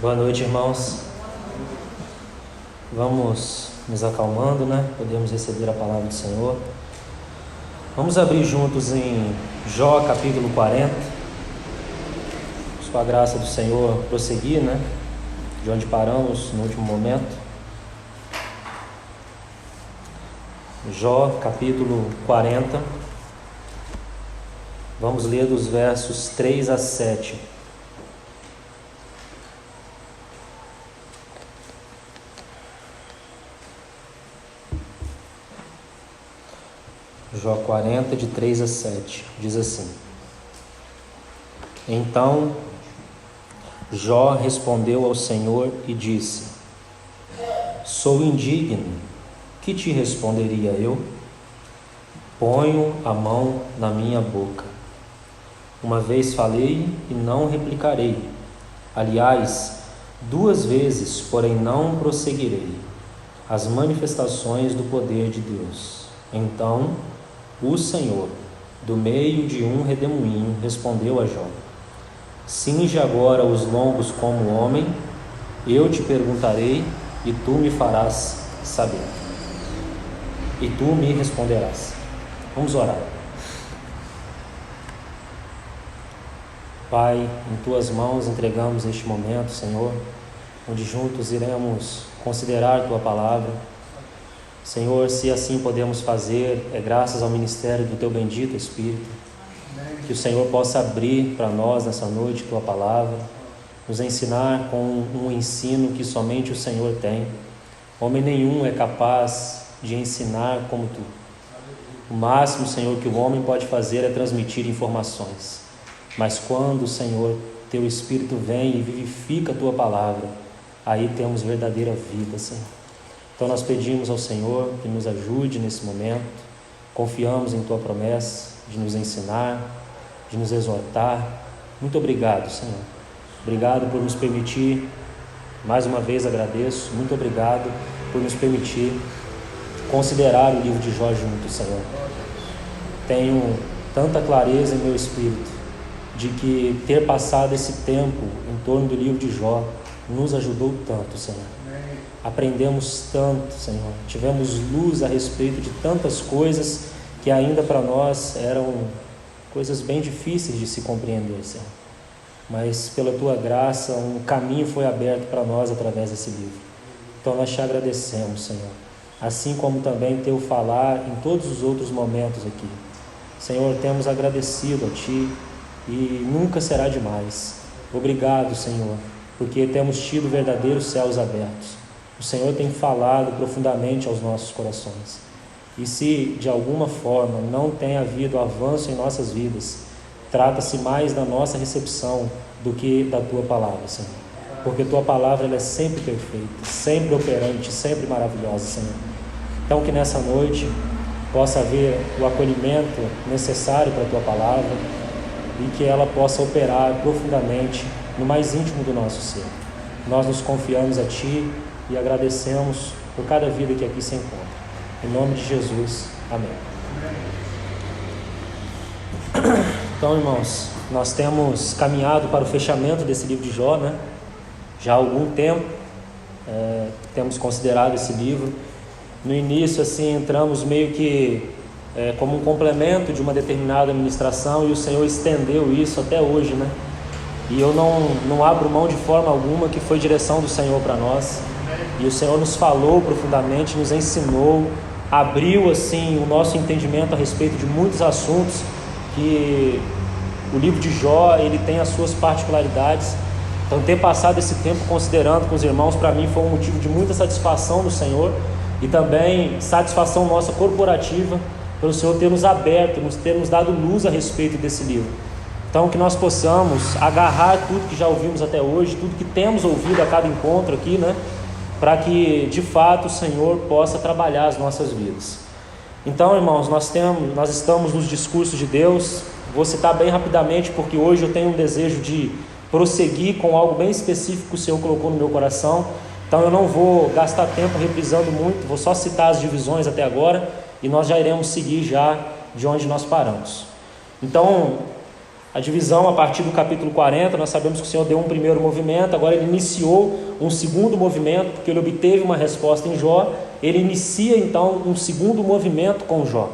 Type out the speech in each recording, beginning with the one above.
Boa noite, irmãos. Vamos nos acalmando, né? Podemos receber a palavra do Senhor. Vamos abrir juntos em Jó, capítulo 40. Com a graça do Senhor, prosseguir, né? De onde paramos no último momento. Jó, capítulo 40. Vamos ler dos versos 3 a 7. Jó 40, de 3 a 7, diz assim: Então Jó respondeu ao Senhor e disse: Sou indigno, que te responderia eu? Ponho a mão na minha boca. Uma vez falei e não replicarei. Aliás, 2 vezes, porém não prosseguirei as manifestações do poder de Deus. Então o Senhor, do meio de um redemoinho, respondeu a Jó: Cinge agora os lombos como homem, eu te perguntarei e tu me farás saber, e tu me responderás. Vamos orar. Pai, em tuas mãos entregamos este momento, Senhor, onde juntos iremos considerar tua palavra. Senhor, se assim podemos fazer, é graças ao ministério do Teu bendito Espírito. Que o Senhor possa abrir para nós nessa noite Tua palavra, nos ensinar com um ensino que somente o Senhor tem. Homem nenhum é capaz de ensinar como Tu. O máximo, Senhor, que o homem pode fazer é transmitir informações. Mas quando, Senhor, Teu Espírito vem e vivifica a Tua palavra, aí temos verdadeira vida, Senhor. Então nós pedimos ao Senhor que nos ajude nesse momento, confiamos em Tua promessa de nos ensinar, de nos exortar. Muito obrigado, Senhor. Obrigado por nos permitir, mais uma vez agradeço, muito obrigado por nos permitir considerar o livro de Jó juntos, Senhor. Tenho tanta clareza em meu espírito de que ter passado esse tempo em torno do livro de Jó nos ajudou tanto, Senhor. Aprendemos tanto, Senhor, tivemos luz a respeito de tantas coisas que ainda para nós eram coisas bem difíceis de se compreender, Senhor. Mas pela Tua graça, um caminho foi aberto para nós através desse livro. Então nós te agradecemos, Senhor, assim como também Teu falar em todos os outros momentos aqui. Senhor, temos agradecido a Ti e nunca será demais. Obrigado, Senhor, porque temos tido verdadeiros céus abertos. O Senhor tem falado profundamente aos nossos corações. E se de alguma forma não tem havido avanço em nossas vidas, trata-se mais da nossa recepção do que da Tua palavra, Senhor. Porque Tua palavra ela é sempre perfeita, sempre operante, sempre maravilhosa, Senhor. Então que nessa noite possa haver o acolhimento necessário para a Tua palavra e que ela possa operar profundamente no mais íntimo do nosso ser. Nós nos confiamos a Ti e agradecemos por cada vida que aqui se encontra. Em nome de Jesus, amém. Então, irmãos, nós temos caminhado para o fechamento desse livro de Jó, né? Já há algum tempo temos considerado esse livro. No início, assim, entramos meio que como um complemento de uma determinada ministração, e o Senhor estendeu isso até hoje, né? E eu não abro mão de forma alguma que foi direção do Senhor para nós. E o Senhor nos falou profundamente, nos ensinou, abriu assim o nosso entendimento a respeito de muitos assuntos, que o livro de Jó ele tem as suas particularidades. Então ter passado esse tempo considerando com os irmãos, para mim foi um motivo de muita satisfação do Senhor, e também satisfação nossa corporativa, pelo Senhor ter nos aberto, ter nos dado luz a respeito desse livro. Então que nós possamos agarrar tudo que já ouvimos até hoje, tudo que temos ouvido a cada encontro aqui, né? Para que de fato o Senhor possa trabalhar as nossas vidas. Então, irmãos, nós estamos nos discursos de Deus. Vou citar bem rapidamente, porque hoje eu tenho um desejo de prosseguir com algo bem específico que o Senhor colocou no meu coração. Então eu não vou gastar tempo reprisando muito, vou só citar as divisões até agora, e nós já iremos seguir já de onde nós paramos. Então, A divisão a partir do capítulo 40, nós sabemos que o Senhor deu um primeiro movimento, agora ele iniciou um segundo movimento, porque ele obteve uma resposta em Jó, ele inicia então um segundo movimento com Jó.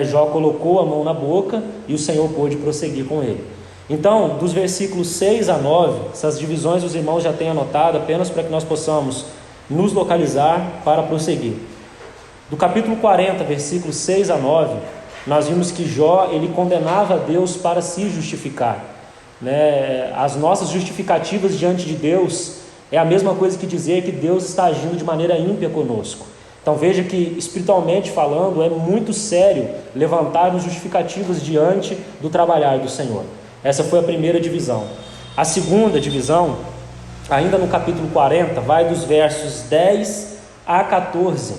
Jó colocou a mão na boca e o Senhor pôde prosseguir com ele. Então, dos versículos 6 a 9, essas divisões os irmãos já têm anotado, apenas para que nós possamos nos localizar para prosseguir. Do capítulo 40, versículos 6 a 9, nós vimos que Jó, ele condenava a Deus para se justificar. As nossas justificativas diante de Deus é a mesma coisa que dizer que Deus está agindo de maneira ímpia conosco. Então veja que, espiritualmente falando, é muito sério levantarmos justificativas diante do trabalhar do Senhor. Essa foi a primeira divisão. A segunda divisão, ainda no capítulo 40, vai dos versos 10 a 14.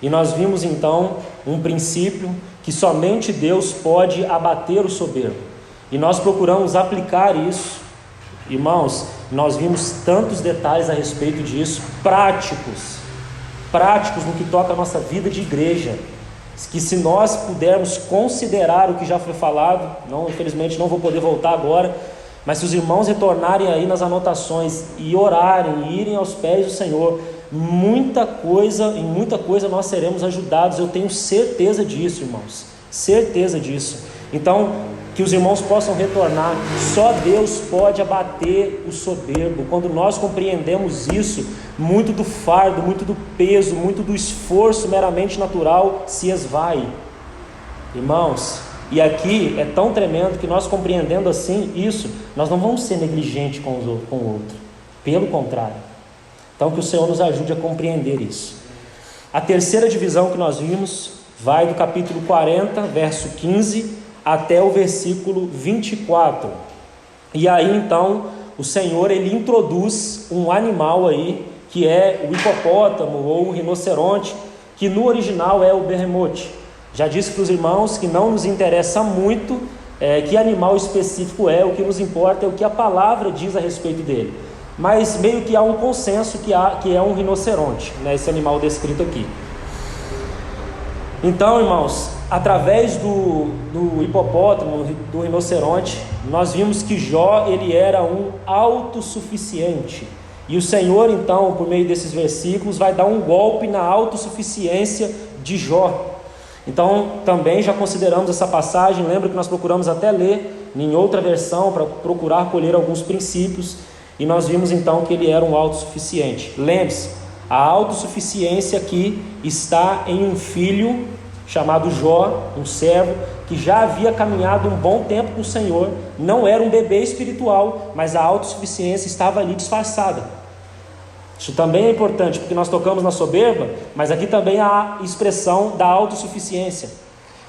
E nós vimos então um princípio que somente Deus pode abater o soberbo. E nós procuramos aplicar isso. Irmãos, nós vimos tantos detalhes a respeito disso, práticos no que toca a nossa vida de igreja, que se nós pudermos considerar o que já foi falado, infelizmente não vou poder voltar agora, mas se os irmãos retornarem aí nas anotações e orarem, e irem aos pés do Senhor, em muita coisa nós seremos ajudados, eu tenho certeza disso, irmãos, certeza disso. Então, que os irmãos possam retornar, só Deus pode abater o soberbo. Quando nós compreendemos isso, muito do fardo, muito do peso, muito do esforço meramente natural se esvai, irmãos. E aqui é tão tremendo que nós, compreendendo assim isso, nós não vamos ser negligentes com o outro, pelo contrário. Então que o Senhor nos ajude a compreender isso. A terceira divisão que nós vimos vai do capítulo 40, verso 15 até o versículo 24. E aí então o Senhor, ele introduz um animal aí, que é o hipopótamo ou o rinoceronte, que no original é o behemoth. Já disse para os irmãos que não nos interessa muito que animal específico é, o que nos importa é o que a palavra diz a respeito dele. Mas meio que há um consenso que é um rinoceronte, esse animal descrito aqui. Então, irmãos, através do hipopótamo, do rinoceronte, nós vimos que Jó, ele era um autossuficiente. E o Senhor, então, por meio desses versículos, vai dar um golpe na autossuficiência de Jó. Então, também já consideramos essa passagem, lembra que nós procuramos até ler em outra versão, para procurar colher alguns princípios, e nós vimos então que ele era um autossuficiente. Lembre-se, a autossuficiência aqui está em um filho chamado Jó, um servo, que já havia caminhado um bom tempo com o Senhor, não era um bebê espiritual, mas a autossuficiência estava ali disfarçada. Isso também é importante, porque nós tocamos na soberba, mas aqui também há a expressão da autossuficiência.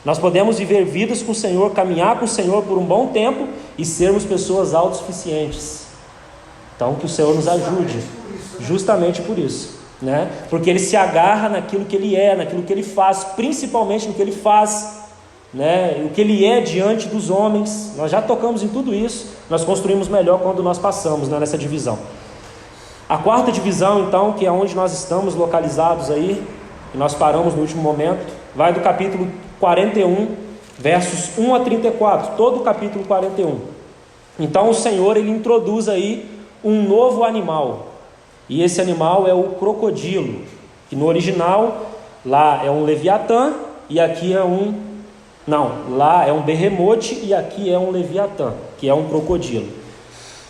Nós podemos viver vidas com o Senhor, caminhar com o Senhor por um bom tempo e sermos pessoas autossuficientes. Então que o Senhor nos ajude, justamente por isso, porque ele se agarra naquilo que ele é, naquilo que ele faz, principalmente no que ele faz, o que ele é diante dos homens. Nós já tocamos em tudo isso, nós construímos melhor quando nós passamos nessa divisão. A quarta divisão, então, que é onde nós estamos localizados aí, e nós paramos no último momento, vai do capítulo 41, versos 1 a 34, todo o capítulo 41. Então o Senhor, ele introduz aí um novo animal, e esse animal é o crocodilo, que no original, lá é um leviatã, e aqui lá é um behemoth, e aqui é um leviatã, que é um crocodilo.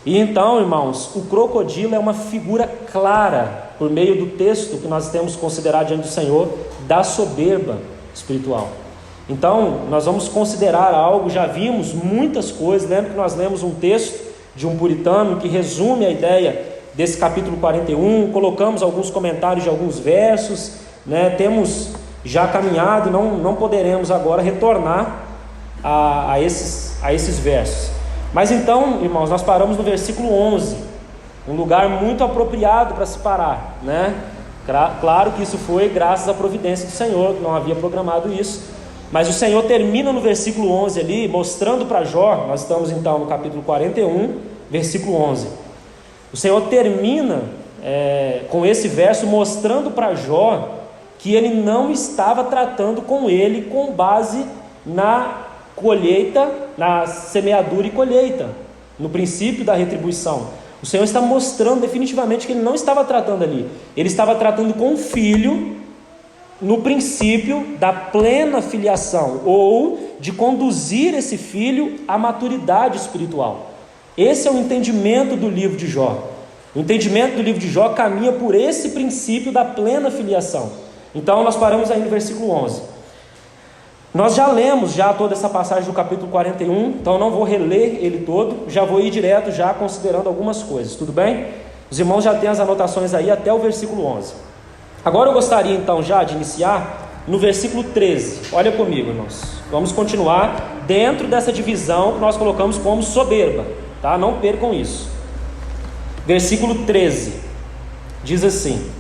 E então, irmãos, o crocodilo é uma figura clara, por meio do texto que nós temos considerado diante do Senhor, da soberba espiritual. Então, nós vamos considerar algo, já vimos muitas coisas. Lembra que nós lemos um texto de um puritano que resume a ideia desse capítulo 41, colocamos alguns comentários de alguns versos, temos já caminhado, não poderemos agora retornar a esses versos. Mas então, irmãos, nós paramos no versículo 11, um lugar muito apropriado para se parar, Claro que isso foi graças à providência do Senhor, que não havia programado isso, mas o Senhor termina no versículo 11 ali, mostrando para Jó. Nós estamos então no capítulo 41, versículo 11. O Senhor termina com esse verso, mostrando para Jó que ele não estava tratando com ele com base na colheita na semeadura e colheita, no princípio da retribuição. O Senhor está mostrando definitivamente que Ele não estava tratando ali. Ele estava tratando com o filho no princípio da plena filiação, ou de conduzir esse filho à maturidade espiritual. Esse é o entendimento do livro de Jó. O entendimento do livro de Jó caminha por esse princípio da plena filiação. Então nós paramos aí no versículo 11. Nós já lemos toda essa passagem do capítulo 41, então não vou reler ele todo, já vou ir direto já considerando algumas coisas, tudo bem? Os irmãos já têm as anotações aí até o versículo 11. Agora eu gostaria então já de iniciar no versículo 13. Olha comigo, irmãos. Vamos continuar dentro dessa divisão que nós colocamos como soberba, tá? Não percam isso. Versículo 13 diz assim: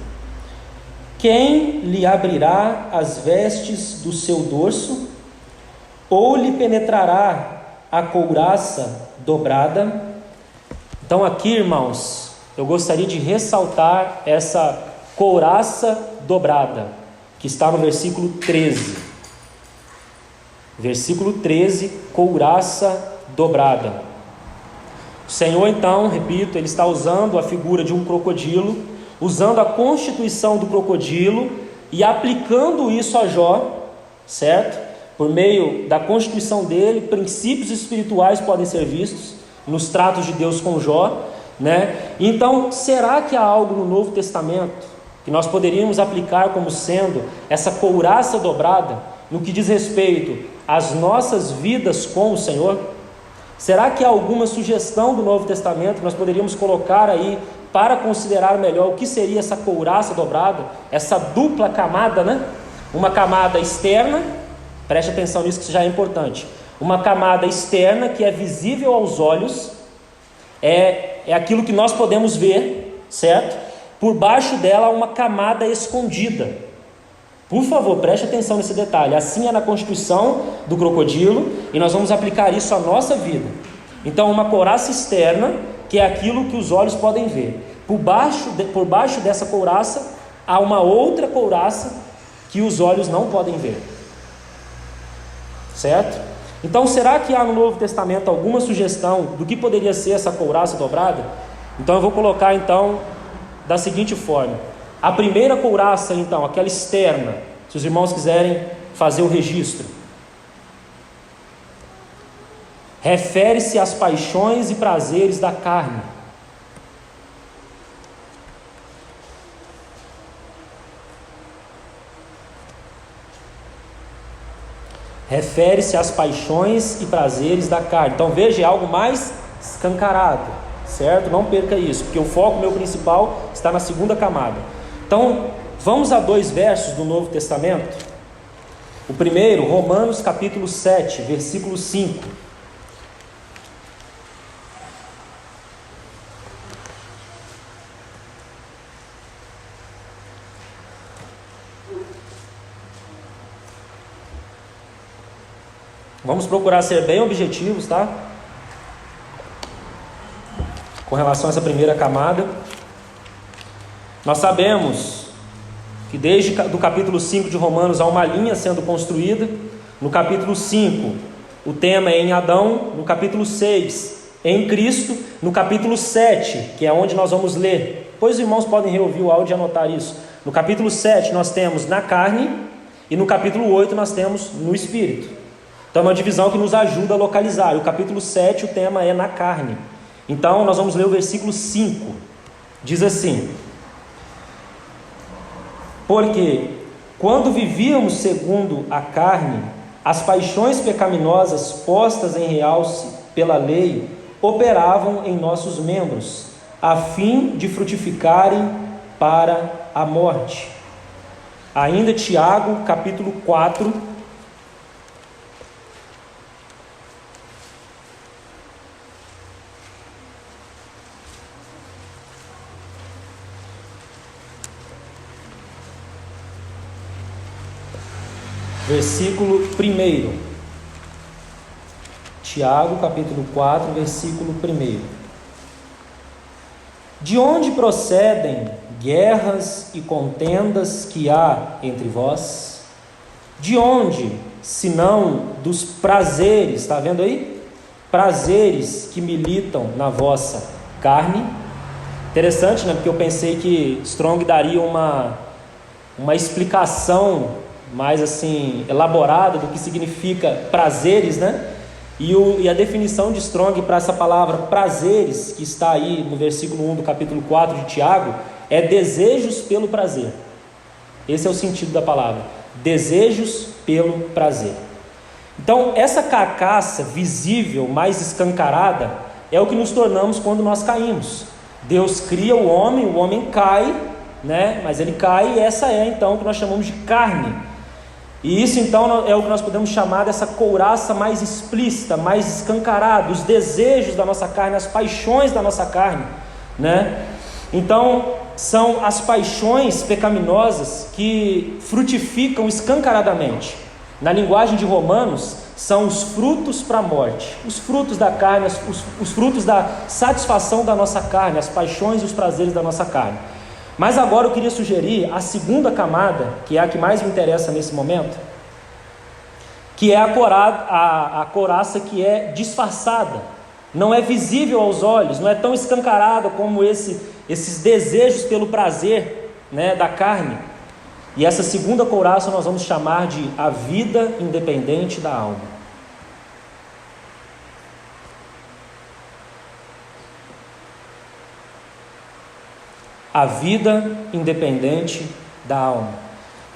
quem lhe abrirá as vestes do seu dorso, ou lhe penetrará a couraça dobrada? Então aqui, irmãos, eu gostaria de ressaltar essa couraça dobrada, que está no versículo 13. Versículo 13, couraça dobrada. O Senhor então, repito, Ele está usando a figura de um crocodilo, usando a constituição do crocodilo e aplicando isso a Jó, certo? Por meio da constituição dele, princípios espirituais podem ser vistos nos tratos de Deus com Jó, né? Então, será que há algo no Novo Testamento que nós poderíamos aplicar como sendo essa couraça dobrada no que diz respeito às nossas vidas com o Senhor? Será que há alguma sugestão do Novo Testamento que nós poderíamos colocar aí para considerar melhor o que seria essa couraça dobrada, essa dupla camada, né? Uma camada externa, preste atenção nisso que isso já é importante, uma camada externa que é visível aos olhos, é aquilo que nós podemos ver, certo? Por baixo dela há uma camada escondida. Por favor, preste atenção nesse detalhe. Assim é na constituição do crocodilo, e nós vamos aplicar isso à nossa vida. Então, uma couraça externa, que é aquilo que os olhos podem ver. Por baixo dessa couraça há uma outra couraça que os olhos não podem ver, certo? Então, será que há no Novo Testamento alguma sugestão do que poderia ser essa couraça dobrada? Então eu vou colocar então da seguinte forma: a primeira couraça, então, aquela externa, se os irmãos quiserem fazer o registro, refere-se às paixões e prazeres da carne. Refere-se às paixões e prazeres da carne. Então veja, é algo mais escancarado, certo? Não perca isso, porque o foco meu principal está na segunda camada. Então, vamos a 2 versos do Novo Testamento. O primeiro, Romanos capítulo 7, versículo 5. Vamos procurar ser bem objetivos, tá? Com relação a essa primeira camada. Nós sabemos que desde do capítulo 5 de Romanos há uma linha sendo construída. No capítulo 5 o tema é em Adão. No capítulo 6 em Cristo. No capítulo 7, que é onde nós vamos ler, depois os irmãos podem reouvir o áudio e anotar isso. No capítulo 7 nós temos na carne, e no capítulo 8 nós temos no Espírito. Então é uma divisão que nos ajuda a localizar. E o capítulo 7 o tema é na carne. Então nós vamos ler o versículo 5. Diz assim: porque quando vivíamos segundo a carne, as paixões pecaminosas postas em realce pela lei operavam em nossos membros, a fim de frutificarem para a morte. Ainda Tiago, capítulo 4, versículo 1. Tiago, capítulo 4, versículo 1. De onde procedem guerras e contendas que há entre vós? De onde, senão dos prazeres, está vendo aí? prazeres que militam na vossa carne. Interessante, né? Porque eu pensei que Strong daria uma explicação mais assim elaborada do que significa prazeres, né? E a definição de Strong para essa palavra prazeres, que está aí no versículo 1 do capítulo 4 de Tiago, é desejos pelo prazer. Esse é o sentido da palavra, desejos pelo prazer. Então, essa carcaça visível, mais escancarada, é o que nos tornamos quando nós caímos. Deus cria o homem cai, né? Mas ele cai, e essa é então o que nós chamamos de carne. E isso então é o que nós podemos chamar dessa couraça mais explícita, mais escancarada, os desejos da nossa carne, as paixões da nossa carne, né? Então, são as paixões pecaminosas que frutificam escancaradamente. Na linguagem de Romanos, são os frutos para a morte, os frutos da carne, os frutos da satisfação da nossa carne, as paixões e os prazeres da nossa carne. Mas agora eu queria sugerir a segunda camada, que é a que mais me interessa nesse momento, que é a couraça que é disfarçada, não é visível aos olhos, não é tão escancarada como esses desejos pelo prazer, né, da carne. E essa segunda couraça nós vamos chamar de a vida independente da alma. A vida independente da alma.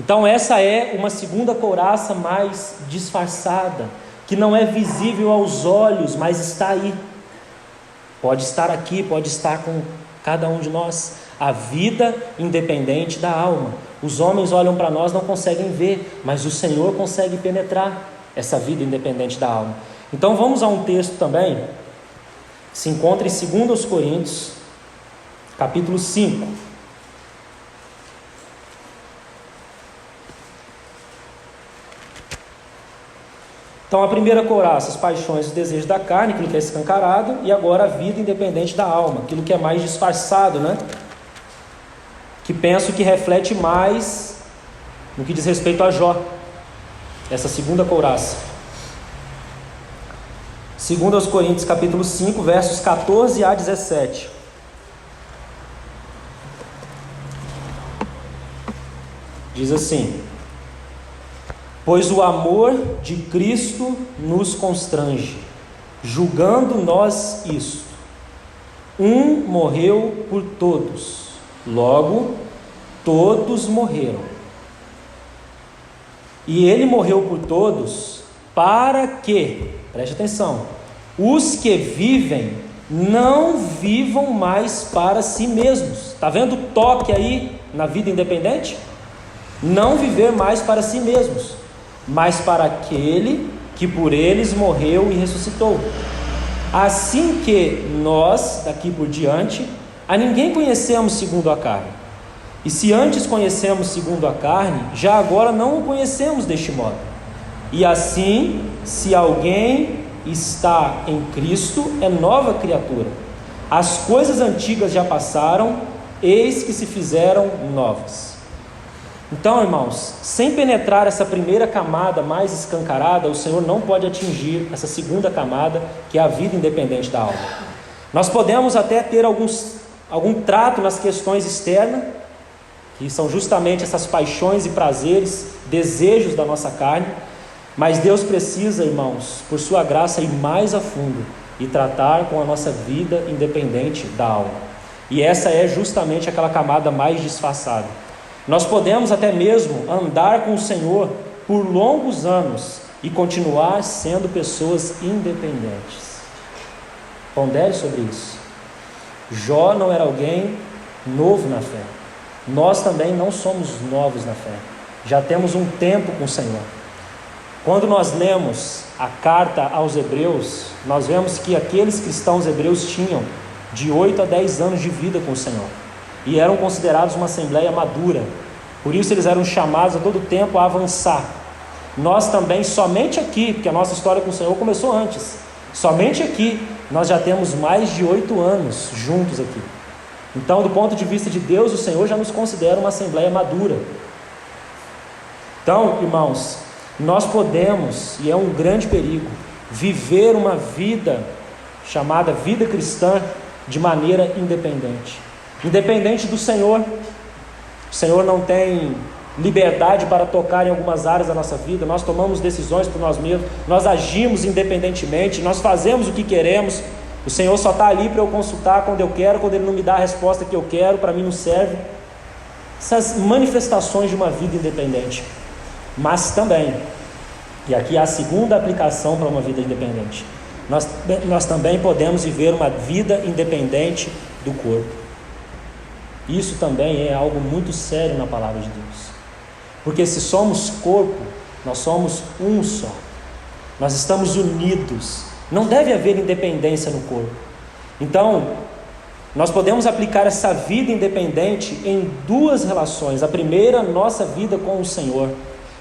Então essa é uma segunda couraça mais disfarçada, que não é visível aos olhos, mas está aí. Pode estar aqui, pode estar com cada um de nós. A vida independente da alma. Os homens olham para nós, não conseguem ver, mas o Senhor consegue penetrar essa vida independente da alma. Então vamos a um texto também, que se encontra em 2 Coríntios, capítulo 5. Então a primeira couraça, as paixões e os desejos da carne, aquilo que é escancarado, e agora a vida independente da alma, aquilo que é mais disfarçado, né? Que penso que reflete mais no que diz respeito a Jó, essa segunda couraça. 2 Coríntios capítulo 5, versos 14 a 17. Diz assim: pois o amor de Cristo nos constrange, julgando nós isto: um morreu por todos, logo todos morreram. E ele morreu por todos para que, preste atenção, os que vivem não vivam mais para si mesmos. Está vendo o toque aí na vida independente? Não viver mais para si mesmos, mas para aquele que por eles morreu e ressuscitou. Assim que nós, daqui por diante, a ninguém conhecemos segundo a carne. E se antes conhecemos segundo a carne, já agora não o conhecemos deste modo. E assim, se alguém está em Cristo, é nova criatura. As coisas antigas já passaram, eis que se fizeram novas. Então, irmãos, sem penetrar essa primeira camada mais escancarada, o Senhor não pode atingir essa segunda camada, que é a vida independente da alma. Nós podemos até ter algum trato nas questões externas, que são justamente essas paixões e prazeres, desejos da nossa carne, mas Deus precisa, irmãos, por sua graça, ir mais a fundo e tratar com a nossa vida independente da alma. E essa é justamente aquela camada mais disfarçada. Nós podemos até mesmo andar com o Senhor por longos anos e continuar sendo pessoas independentes. Pondere sobre isso. Jó não era alguém novo na fé. Nós também não somos novos na fé. Já temos um tempo com o Senhor. Quando nós lemos a carta aos Hebreus, nós vemos que aqueles cristãos hebreus tinham de 8 a 10 anos de vida com o Senhor. E eram considerados uma assembleia madura. Por isso eles eram chamados a todo tempo a avançar. Nós também, somente aqui, porque a nossa história com o Senhor começou antes, somente aqui nós já temos mais de 8 anos juntos aqui. Então, do ponto de vista de Deus, o Senhor já nos considera uma assembleia madura. Então, irmãos, nós podemos, e é um grande perigo, viver uma vida chamada vida cristã de maneira independente. Independente do Senhor. O Senhor não tem liberdade para tocar em algumas áreas da nossa vida. Nós tomamos decisões por nós mesmos, nós agimos independentemente, nós fazemos o que queremos. O Senhor só está ali para eu consultar quando eu quero, quando Ele não me dá a resposta que eu quero, para mim não serve. Essas manifestações de uma vida independente. Mas também, e aqui há a segunda aplicação para uma vida independente, nós também podemos viver uma vida independente do corpo. Isso também é algo muito sério na palavra de Deus. Porque se somos corpo, nós somos um só. Nós estamos unidos. Não deve haver independência no corpo. Então, nós podemos aplicar essa vida independente em duas relações. A primeira, nossa vida com o Senhor.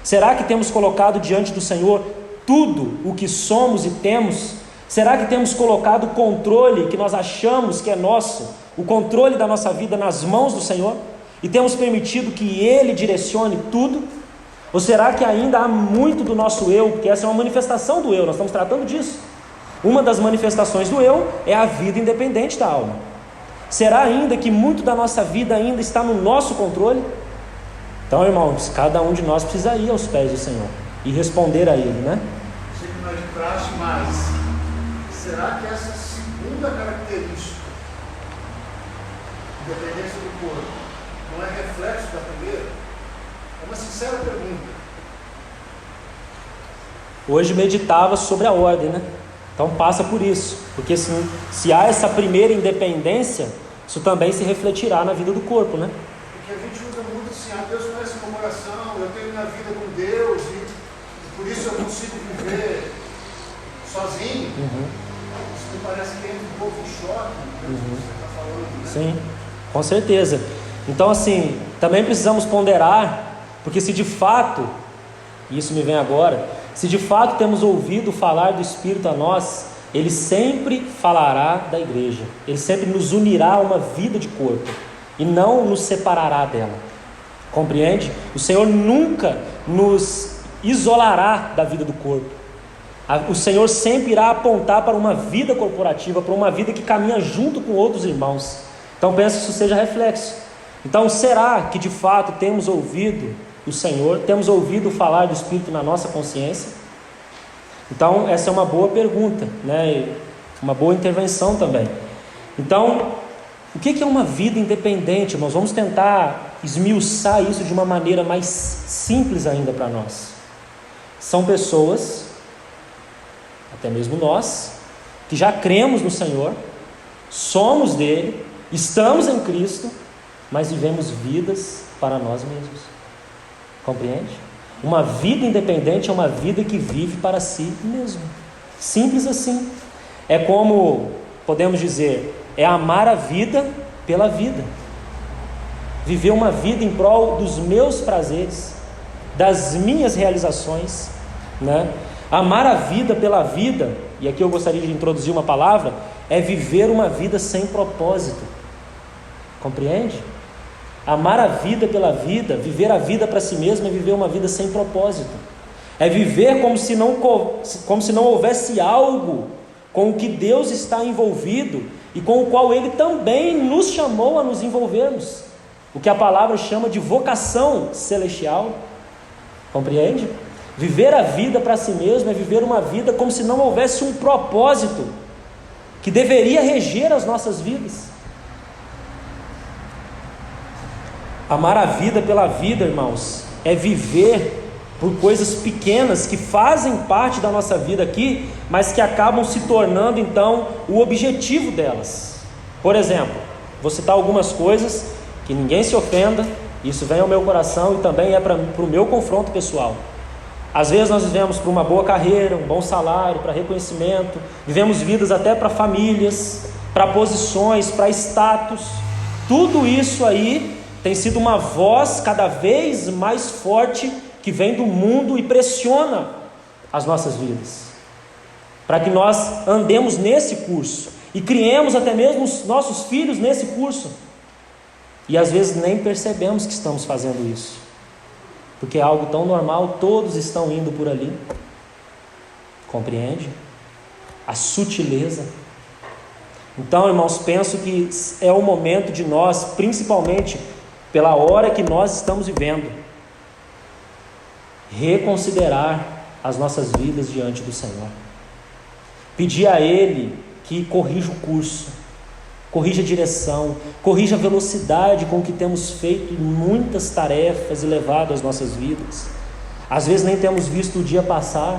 Será que temos colocado diante do Senhor tudo o que somos e temos? Será que temos colocado o controle que nós achamos que é nosso, o controle da nossa vida nas mãos do Senhor? E temos permitido que Ele direcione tudo? Ou será que ainda há muito do nosso eu, porque essa é uma manifestação do eu, nós estamos tratando disso. Uma das manifestações do eu é a vida independente da alma. Será ainda que muito da nossa vida ainda está no nosso controle? Então, irmãos, cada um de nós precisa ir aos pés do Senhor e responder a Ele, né? Sei que nós de praxe, mas será que essa segunda característica, independência do corpo, não é reflexo da primeira? É uma sincera pergunta. Hoje meditava sobre a ordem, né? Então passa por isso, porque se há essa primeira independência, isso também se refletirá na vida do corpo, né? Porque a gente usa muito assim, Deus conhece o meu coração, eu tenho minha vida com Deus, e por isso eu consigo viver sozinho. Isso me parece que entra um pouco em choque, né? Que você está falando, né? Sim, com certeza. Então assim, também precisamos ponderar, porque se de fato, e isso me vem agora, se de fato temos ouvido falar do Espírito a nós, Ele sempre falará da igreja, Ele sempre nos unirá a uma vida de corpo, e não nos separará dela, compreende? O Senhor nunca nos isolará da vida do corpo, o Senhor sempre irá apontar para uma vida corporativa, para uma vida que caminha junto com outros irmãos. Então penso que isso seja reflexo. Então será que de fato temos ouvido o Senhor, temos ouvido falar do Espírito na nossa consciência? Então essa é uma boa pergunta, né? Uma boa intervenção também. Então, o que é uma vida independente? Nós vamos tentar esmiuçar isso de uma maneira mais simples ainda para nós. São pessoas, até mesmo nós, que já cremos no Senhor, somos dele, estamos em Cristo, mas vivemos vidas para nós mesmos. Compreende? Uma vida independente é uma vida que vive para si mesmo. Simples assim. É como, podemos dizer, é amar a vida pela vida. Viver uma vida em prol dos meus prazeres, das minhas realizações, né? Amar a vida pela vida, e aqui eu gostaria de introduzir uma palavra, é viver uma vida sem propósito. Compreende? Amar a vida pela vida, viver a vida para si mesmo é viver uma vida sem propósito. É viver como se não houvesse algo com o que Deus está envolvido e com o qual Ele também nos chamou a nos envolvermos. O que a palavra chama de vocação celestial. Compreende? Viver a vida para si mesmo é viver uma vida como se não houvesse um propósito que deveria reger as nossas vidas. Amar a vida pela vida, irmãos, é viver por coisas pequenas que fazem parte da nossa vida aqui, mas que acabam se tornando então o objetivo delas. Por exemplo, vou citar algumas coisas que ninguém se ofenda, isso vem ao meu coração e também é para o meu confronto pessoal. Às vezes nós vivemos por uma boa carreira, um bom salário, para reconhecimento, vivemos vidas até para famílias, para posições, para status. Tudo isso aí tem sido uma voz cada vez mais forte que vem do mundo e pressiona as nossas vidas, para que nós andemos nesse curso e criemos até mesmo os nossos filhos nesse curso, e às vezes nem percebemos que estamos fazendo isso, porque é algo tão normal, todos estão indo por ali. Compreende? A sutileza. Então, irmãos, penso que é o momento de nós, principalmente pela hora que nós estamos vivendo, reconsiderar as nossas vidas diante do Senhor. Pedir a Ele que corrija o curso, corrija a direção, corrija a velocidade com que temos feito muitas tarefas e levado as nossas vidas. Às vezes nem temos visto o dia passar,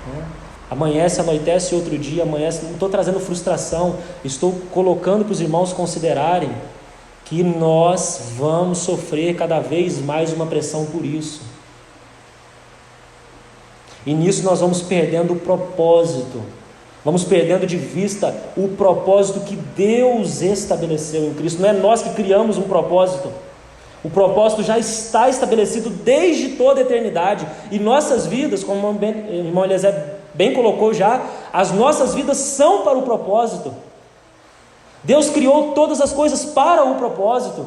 né? Amanhece, anoitece outro dia, amanhece. Não estou trazendo frustração, estou colocando para os irmãos considerarem que nós vamos sofrer cada vez mais uma pressão por isso. E nisso nós vamos perdendo o propósito, vamos perdendo de vista o propósito que Deus estabeleceu em Cristo. Não é nós que criamos um propósito, o propósito já está estabelecido desde toda a eternidade. E nossas vidas, como o irmão Eliezer bem colocou já, as nossas vidas são para o propósito. Deus criou todas as coisas para o propósito.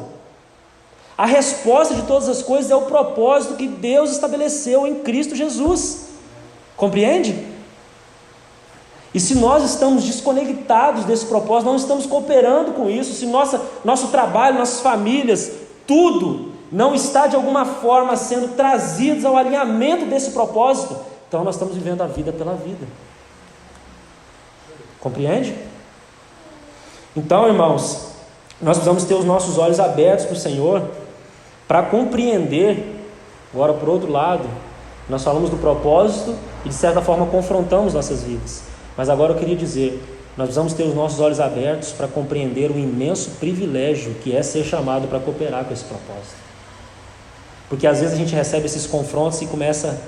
A resposta de todas as coisas é o propósito que Deus estabeleceu em Cristo Jesus. Compreende? E se nós estamos desconectados desse propósito, não estamos cooperando com isso, se nosso trabalho, nossas famílias, tudo não está de alguma forma sendo trazidos ao alinhamento desse propósito, então nós estamos vivendo a vida pela vida. Compreende? Então, irmãos, nós precisamos ter os nossos olhos abertos para o Senhor, para compreender. Agora, por outro lado, nós falamos do propósito e de certa forma confrontamos nossas vidas. Mas agora eu queria dizer, nós precisamos ter os nossos olhos abertos para compreender o imenso privilégio que é ser chamado para cooperar com esse propósito. Porque às vezes a gente recebe esses confrontos e começa: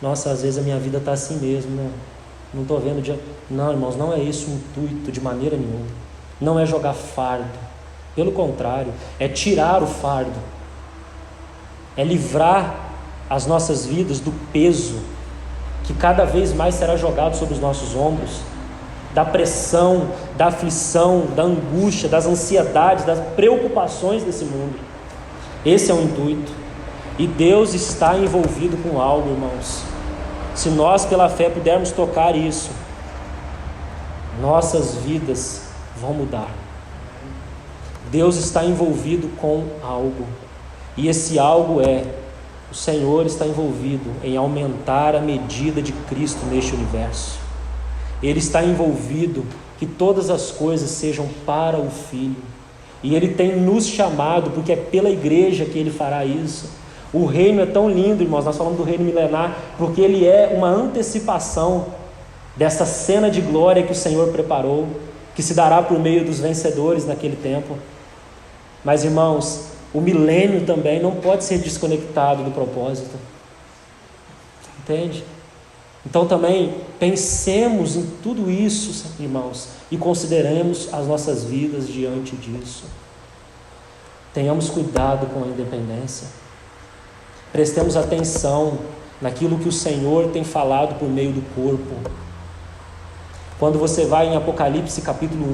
nossa, às vezes a minha vida está assim mesmo, né? Não estou vendo Não, irmãos, não é isso o intuito de maneira nenhuma. Não é jogar fardo, pelo contrário, é tirar o fardo, é livrar as nossas vidas do peso que cada vez mais será jogado sobre os nossos ombros, da pressão, da aflição, da angústia, das ansiedades, das preocupações desse mundo. Esse é o intuito. E Deus está envolvido com algo, irmãos. Se nós pela fé pudermos tocar isso, nossas vidas vão mudar. Deus está envolvido com algo, e esse algo o Senhor está envolvido em aumentar a medida de Cristo neste universo. Ele está envolvido que todas as coisas sejam para o Filho, e Ele tem nos chamado, porque é pela igreja que Ele fará isso. O reino é tão lindo, irmãos, nós falamos do reino milenar, porque ele é uma antecipação dessa cena de glória que o Senhor preparou, que se dará por meio dos vencedores naquele tempo. Mas, irmãos, o milênio também não pode ser desconectado do propósito. Entende? Então também pensemos em tudo isso, irmãos, e consideremos as nossas vidas diante disso. Tenhamos cuidado com a independência. Prestemos atenção naquilo que o Senhor tem falado por meio do corpo. Quando você vai em Apocalipse capítulo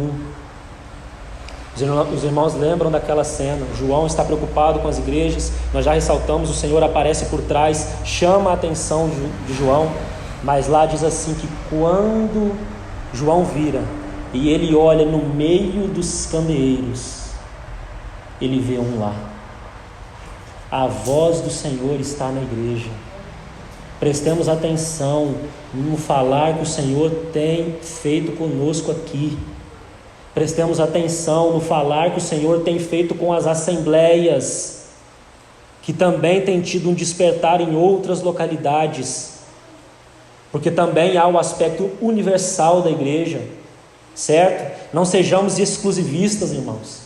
1, os irmãos lembram daquela cena. João está preocupado com as igrejas, nós já ressaltamos, o Senhor aparece por trás, chama a atenção de João, mas lá diz assim que quando João vira e ele olha no meio dos candeeiros, ele vê um lá. A voz do Senhor está na igreja. Prestemos atenção no falar que o Senhor tem feito conosco aqui. Prestemos atenção no falar que o Senhor tem feito com as assembleias, que também tem tido um despertar em outras localidades, porque também há o aspecto universal da igreja, certo? Não sejamos exclusivistas, irmãos.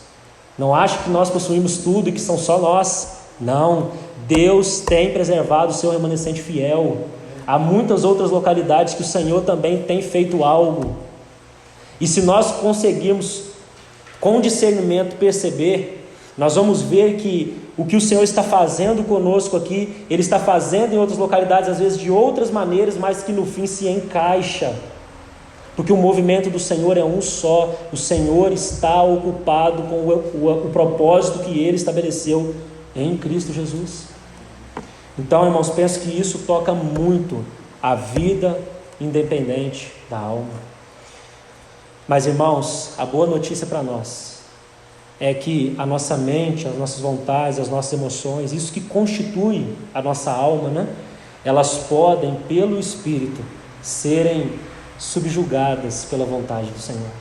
Não ache que nós possuímos tudo e que são só nós. Não, Deus tem preservado o seu remanescente fiel. Há muitas outras localidades que o Senhor também tem feito algo. E se nós conseguirmos com discernimento perceber, nós vamos ver que o que o Senhor está fazendo conosco aqui, Ele está fazendo em outras localidades, às vezes de outras maneiras, mas que no fim se encaixa, porque o movimento do Senhor é um só. O Senhor está ocupado com o propósito que Ele estabeleceu em Cristo Jesus. Então, irmãos, penso que isso toca muito a vida independente da alma. Mas, irmãos, a boa notícia para nós é que a nossa mente, as nossas vontades, as nossas emoções, isso que constitui a nossa alma, né? Elas podem, pelo Espírito, serem subjugadas pela vontade do Senhor.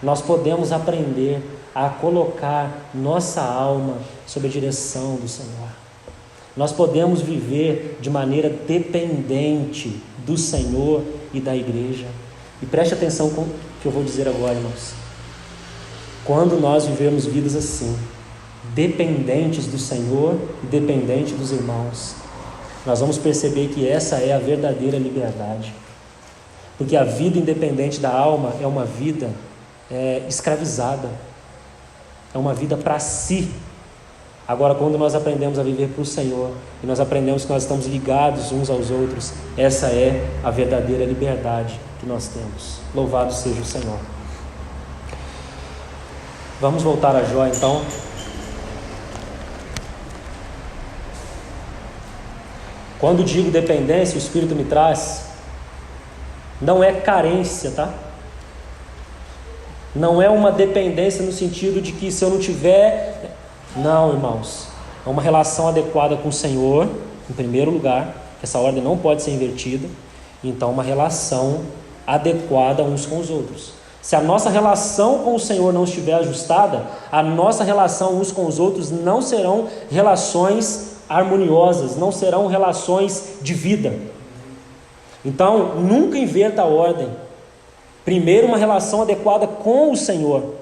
Nós podemos aprender a colocar nossa alma sob a direção do Senhor. Nós podemos viver de maneira dependente do Senhor e da igreja. E preste atenção com o que eu vou dizer agora, irmãos. Quando nós vivemos vidas assim, dependentes do Senhor e dependentes dos irmãos, nós vamos perceber que essa é a verdadeira liberdade. Porque a vida independente da alma é uma vida escravizada, é uma vida para si. Agora, quando nós aprendemos a viver para o Senhor, e nós aprendemos que nós estamos ligados uns aos outros, essa é a verdadeira liberdade que nós temos. Louvado seja o Senhor. Vamos voltar a Jó, então. Quando digo dependência, o Espírito me traz, não é carência, tá? Não é uma dependência no sentido de que se eu não tiver... Não, irmãos. É uma relação adequada com o Senhor, em primeiro lugar, que essa ordem não pode ser invertida. Então, uma relação adequada uns com os outros. Se a nossa relação com o Senhor não estiver ajustada, a nossa relação uns com os outros não serão relações harmoniosas, não serão relações de vida. Então, nunca inverta a ordem. Primeiro uma relação adequada com o Senhor,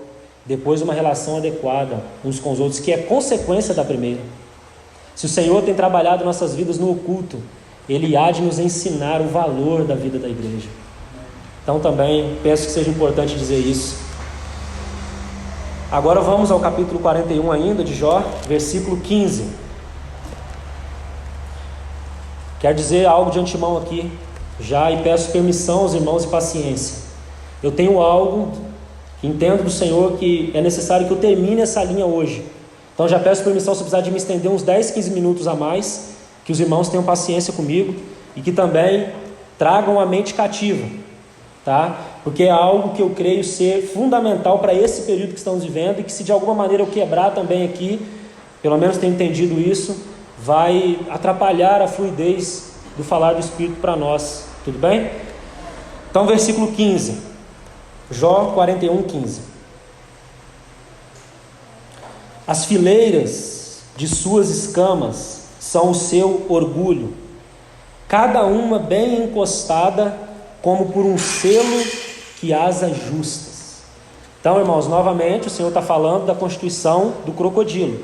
depois uma relação adequada uns com os outros, que é consequência da primeira. Se o Senhor tem trabalhado nossas vidas no oculto, Ele há de nos ensinar o valor da vida da igreja. Então também penso que seja importante dizer isso. Agora vamos ao capítulo 41 ainda de Jó, versículo 15. Quero dizer algo de antemão aqui, já, e peço permissão aos irmãos e paciência. Eu tenho algo que entendo do Senhor que é necessário que eu termine essa linha hoje. Então já peço permissão se precisar de me estender uns 10, 15 minutos a mais, que os irmãos tenham paciência comigo e que também tragam a mente cativa, tá? Porque é algo que eu creio ser fundamental para esse período que estamos vivendo, e que se de alguma maneira eu quebrar também aqui, pelo menos tenho entendido isso, vai atrapalhar a fluidez do falar do Espírito para nós, tudo bem? Então versículo 15, Jó 41, 15. As fileiras de suas escamas são o seu orgulho, cada uma bem encostada, como por um selo que asas justas. Então, irmãos, novamente o Senhor está falando da constituição do crocodilo,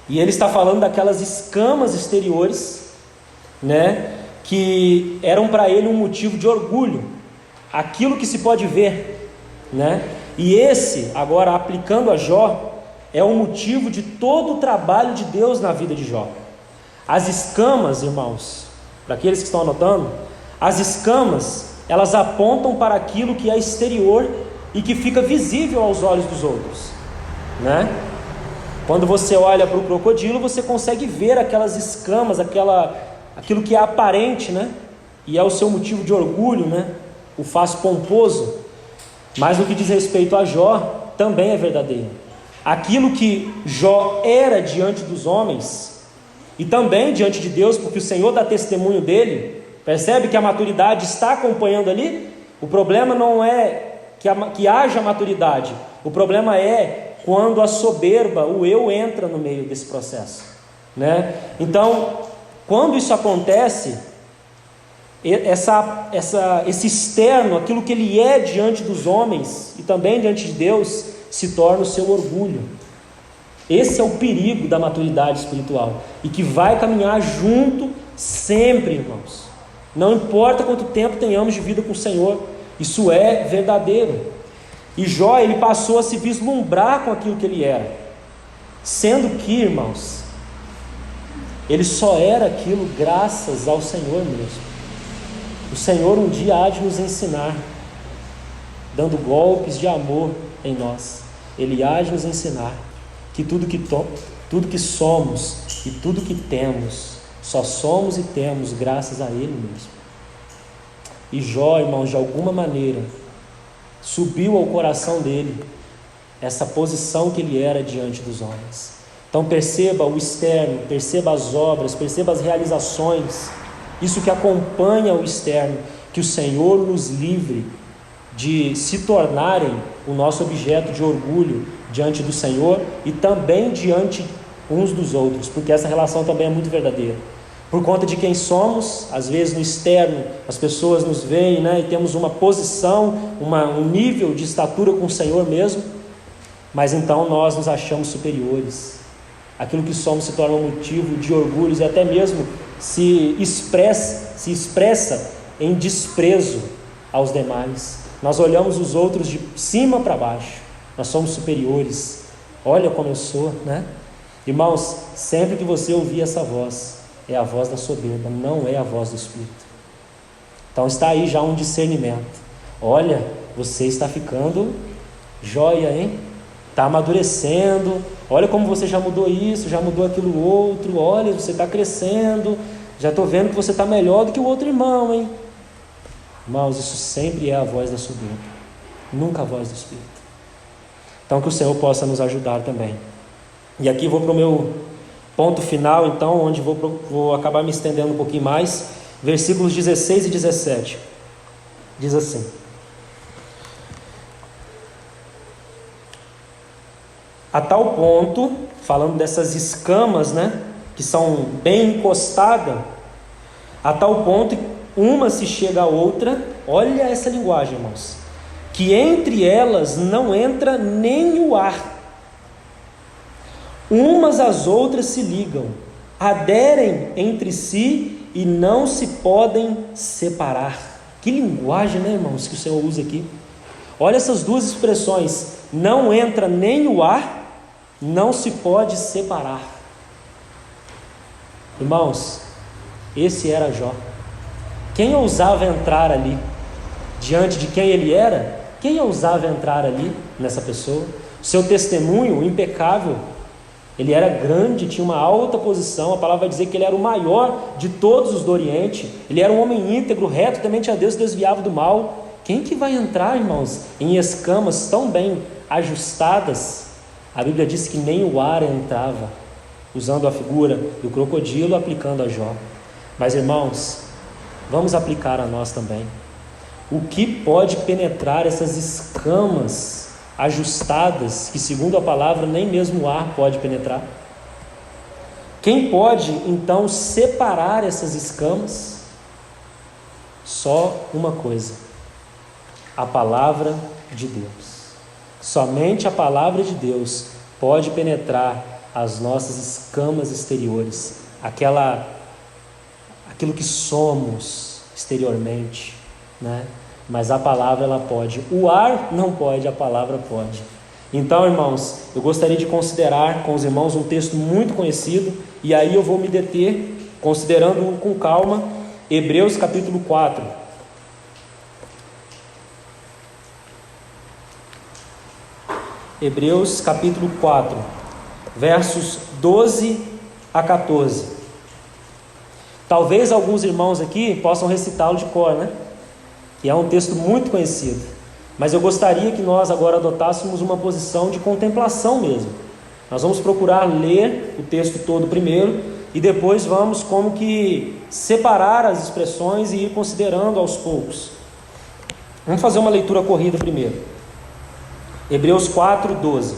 e Ele está falando daquelas escamas exteriores, né, que eram para ele um motivo de orgulho, aquilo que se pode ver, né? E esse, agora aplicando a Jó, é o motivo de todo o trabalho de Deus na vida de Jó. As escamas, irmãos, para aqueles que estão anotando, as escamas, elas apontam para aquilo que é exterior e que fica visível aos olhos dos outros, né? Quando você olha para o crocodilo, você consegue ver aquelas escamas, aquilo que é aparente, né? E é o seu motivo de orgulho, né? O faz pomposo. Mas no que diz respeito a Jó, também é verdadeiro. Aquilo que Jó era diante dos homens e também diante de Deus, porque o Senhor dá testemunho dele. Percebe que a maturidade está acompanhando ali? O problema não é que haja maturidade, o problema é quando a soberba, o eu, entra no meio desse processo, né? Então, quando isso acontece, esse externo, aquilo que ele é diante dos homens e também diante de Deus, se torna o seu orgulho. Esse é o perigo da maturidade espiritual, e que vai caminhar junto sempre, irmãos. Não importa quanto tempo tenhamos de vida com o Senhor, isso é verdadeiro. E Jó, ele passou a se vislumbrar com aquilo que ele era, sendo que, irmãos, ele só era aquilo graças ao Senhor mesmo. O Senhor um dia há de nos ensinar, dando golpes de amor em nós. Ele há de nos ensinar que tudo que somos e tudo que temos, só somos e temos graças a Ele mesmo. E Jó, irmãos, de alguma maneira, subiu ao coração dele essa posição que ele era diante dos homens. Então perceba o externo, perceba as obras, perceba as realizações, isso que acompanha o externo, que o Senhor nos livre de se tornarem o nosso objeto de orgulho diante do Senhor e também diante uns dos outros, porque essa relação também é muito verdadeira. Por conta de quem somos, às vezes no externo as pessoas nos veem, e temos uma posição, um nível de estatura com o Senhor mesmo, mas então nós nos achamos superiores. Aquilo que somos se torna um motivo de orgulhos e até mesmo se expressa em desprezo aos demais. Nós olhamos os outros de cima para baixo, nós somos superiores. Olha como eu sou, Irmãos, sempre que você ouvir essa voz, é a voz da soberba, não é a voz do Espírito. Então está aí já um discernimento. Olha, você está ficando joia, hein? Está amadurecendo. Olha como você já mudou isso, já mudou aquilo outro. Olha, você está crescendo. Já estou vendo que você está melhor do que o outro irmão, hein? Irmãos, isso sempre é a voz da soberba, nunca a voz do Espírito. Então que o Senhor possa nos ajudar também. E aqui vou para o meu ponto final, então, onde vou acabar me estendendo um pouquinho mais. Versículos 16 e 17. Diz assim: a tal ponto, falando dessas escamas, que são bem encostadas, a tal ponto uma se chega à outra, olha essa linguagem, irmãos, que entre elas não entra nem o ar. Umas às outras se ligam, aderem entre si e não se podem separar. Que linguagem, irmãos, que o Senhor usa aqui. Olha essas duas expressões: não entra nem o ar, não se pode separar. Irmãos, esse era Jó. Quem ousava entrar ali, diante de quem ele era? Quem ousava entrar ali nessa pessoa? Seu testemunho impecável. Ele era grande, tinha uma alta posição. A palavra vai dizer que ele era o maior de todos os do Oriente. Ele era um homem íntegro, reto, temente a Deus, desviava do mal. Quem que vai entrar, irmãos, em escamas tão bem ajustadas? A Bíblia diz que nem o ar entrava, usando a figura do crocodilo, aplicando a Jó. Mas, irmãos, vamos aplicar a nós também. O que pode penetrar essas escamas ajustadas, que segundo a palavra nem mesmo o ar pode penetrar? Quem pode então separar essas escamas? Só uma coisa: a palavra de Deus. Somente a palavra de Deus pode penetrar as nossas escamas exteriores, aquilo que somos exteriormente, Mas a palavra ela pode. O ar não pode, a palavra pode. Então, irmãos, eu gostaria de considerar com os irmãos um texto muito conhecido, e aí eu vou me deter, considerando com calma, Hebreus capítulo 4. Hebreus capítulo 4, versos 12 a 14. Talvez alguns irmãos aqui possam recitá-lo de cor, que é um texto muito conhecido, mas eu gostaria que nós agora adotássemos uma posição de contemplação mesmo. Nós vamos procurar ler o texto todo primeiro, e depois vamos como que separar as expressões e ir considerando aos poucos. Vamos fazer uma leitura corrida primeiro. Hebreus 4, 12.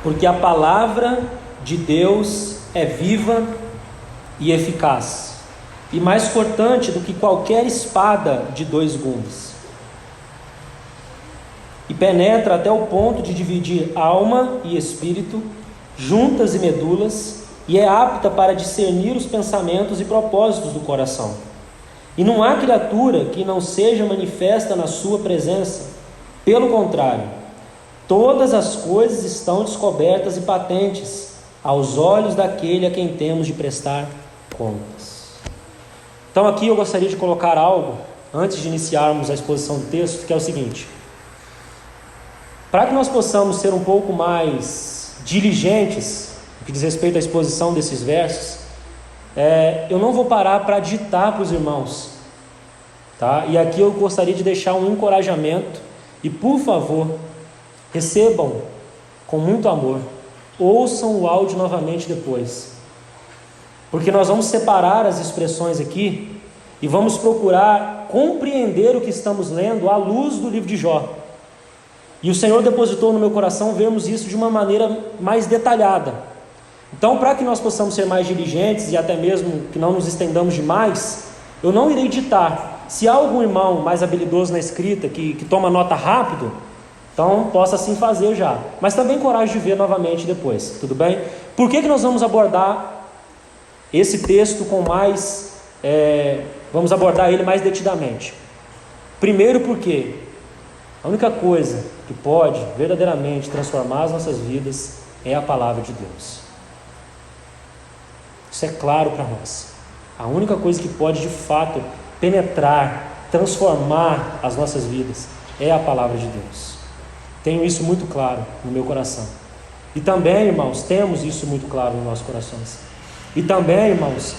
Porque a palavra de Deus é viva e eficaz, e mais cortante do que qualquer espada de 2 gumes, e penetra até o ponto de dividir alma e espírito, juntas e medulas, e é apta para discernir os pensamentos e propósitos do coração. E não há criatura que não seja manifesta na sua presença. Pelo contrário, todas as coisas estão descobertas e patentes aos olhos daquele a quem temos de prestar contas. Então aqui eu gostaria de colocar algo, antes de iniciarmos a exposição do texto, que é o seguinte: para que nós possamos ser um pouco mais diligentes no que diz respeito à exposição desses versos, eu não vou parar para ditar para os irmãos, tá? E aqui eu gostaria de deixar um encorajamento, e por favor, recebam com muito amor, ouçam o áudio novamente depois, porque nós vamos separar as expressões aqui e vamos procurar compreender o que estamos lendo à luz do livro de Jó. E o Senhor depositou no meu coração vermos isso de uma maneira mais detalhada. Então, para que nós possamos ser mais diligentes e até mesmo que não nos estendamos demais, eu não irei ditar. Se há algum irmão mais habilidoso na escrita, que toma nota rápido, então possa assim fazer já. Mas também coragem de ver novamente depois, tudo bem? Por que nós vamos abordar esse texto com mais... vamos abordar ele mais detidamente? Primeiro porque a única coisa que pode verdadeiramente transformar as nossas vidas é a palavra de Deus. Isso é claro para nós. A única coisa que pode de fato penetrar, transformar as nossas vidas é a palavra de Deus. Tenho isso muito claro no meu coração. E também, irmãos, temos isso muito claro nos nossos corações. E também, irmãos,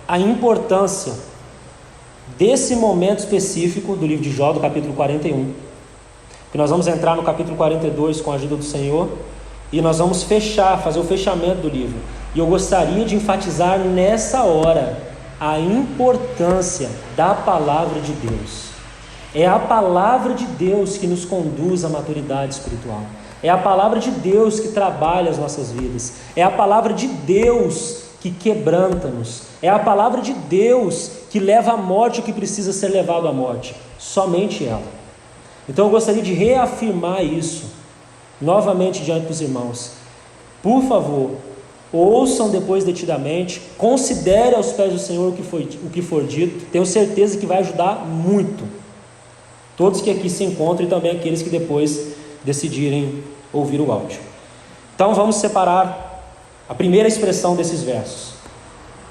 a importância desse momento específico do livro de Jó, do capítulo 41, que nós vamos entrar no capítulo 42 com a ajuda do Senhor, e nós vamos fazer o fechamento do livro. E eu gostaria de enfatizar nessa hora a importância da palavra de Deus. É a palavra de Deus que nos conduz à maturidade espiritual. É a palavra de Deus que trabalha as nossas vidas. É a palavra de Deus que quebranta-nos. É a palavra de Deus que leva à morte o que precisa ser levado à morte. Somente ela. Então eu gostaria de reafirmar isso novamente diante dos irmãos. Por favor, ouçam depois detidamente, considere aos pés do Senhor o que for dito. Tenho certeza que vai ajudar muito todos que aqui se encontram e também aqueles que depois decidirem ouvir o áudio. Então vamos separar a primeira expressão desses versos.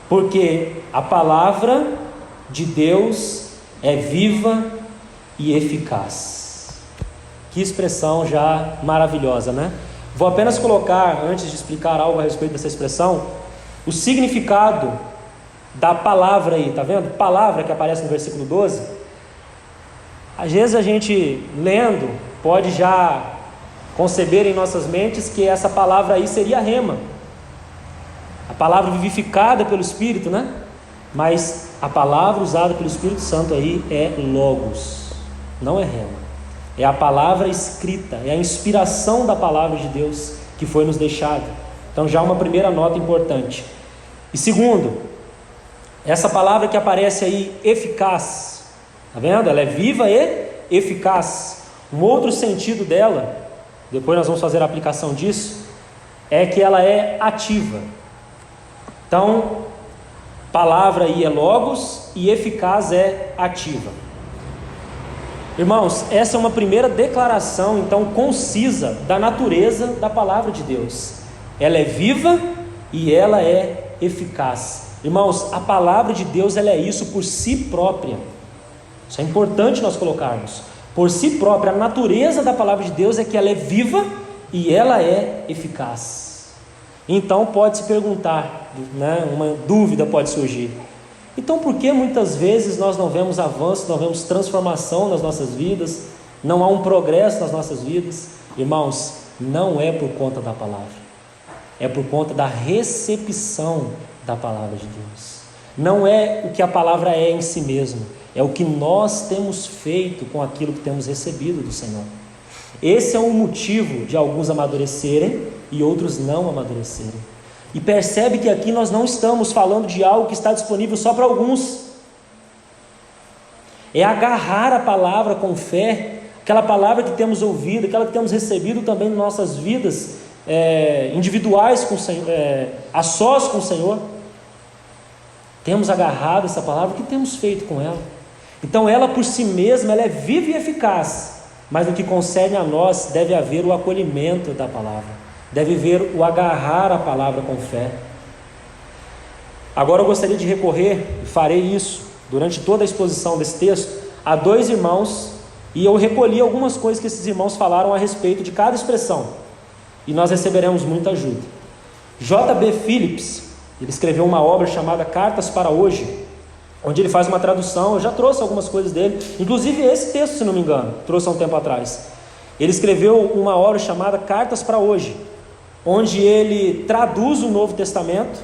Porque a palavra de Deus é viva e eficaz. Que expressão já maravilhosa, né? Vou apenas colocar, antes de explicar algo a respeito dessa expressão, o significado da palavra aí, tá vendo? Palavra que aparece no versículo 12. Às vezes a gente lendo pode já conceber em nossas mentes que essa palavra aí seria rema, a palavra vivificada pelo Espírito, né? Mas a palavra usada pelo Espírito Santo aí é logos, não é rema. É a palavra escrita, é a inspiração da palavra de Deus que foi nos deixada. Então já uma primeira nota importante. E segundo, essa palavra que aparece aí, eficaz, está vendo? Ela é viva e eficaz. Um outro sentido dela, depois nós vamos fazer a aplicação disso, é que ela é ativa. Então, palavra aí é logos e eficaz é ativa. Irmãos, essa é uma primeira declaração, então, concisa da natureza da palavra de Deus. Ela é viva e ela é eficaz. Irmãos, a palavra de Deus, ela é isso por si própria. Isso é importante nós colocarmos. Por si própria, a natureza da palavra de Deus é que ela é viva e ela é eficaz. Então, pode se perguntar, né? Uma dúvida pode surgir. Então, por que muitas vezes nós não vemos avanço, não vemos transformação nas nossas vidas, não há um progresso nas nossas vidas? Irmãos, não é por conta da palavra, é por conta da recepção da palavra de Deus. Não é o que a palavra é em si mesmo, é o que nós temos feito com aquilo que temos recebido do Senhor. Esse é o motivo de alguns amadurecerem e outros não amadurecerem. E percebe que aqui nós não estamos falando de algo que está disponível só para alguns. É agarrar a palavra com fé, aquela palavra que temos ouvido, aquela que temos recebido também em nossas vidas individuais com o Senhor, a sós com o Senhor. Temos agarrado essa palavra, o que temos feito com ela? Então ela por si mesma, ela é viva e eficaz, mas no que concerne a nós, deve haver o acolhimento da palavra. Deve haver o agarrar a palavra com fé. Agora eu gostaria de recorrer, e farei isso durante toda a exposição desse texto, a dois irmãos, e eu recolhi algumas coisas que esses irmãos falaram a respeito de cada expressão, e nós receberemos muita ajuda. J.B. Phillips, Ele escreveu uma obra chamada Cartas para Hoje, onde ele faz uma tradução. Eu já trouxe algumas coisas dele, inclusive esse texto, se não me engano, trouxe há um tempo atrás. Ele escreveu uma obra chamada Cartas para Hoje, onde ele traduz o Novo Testamento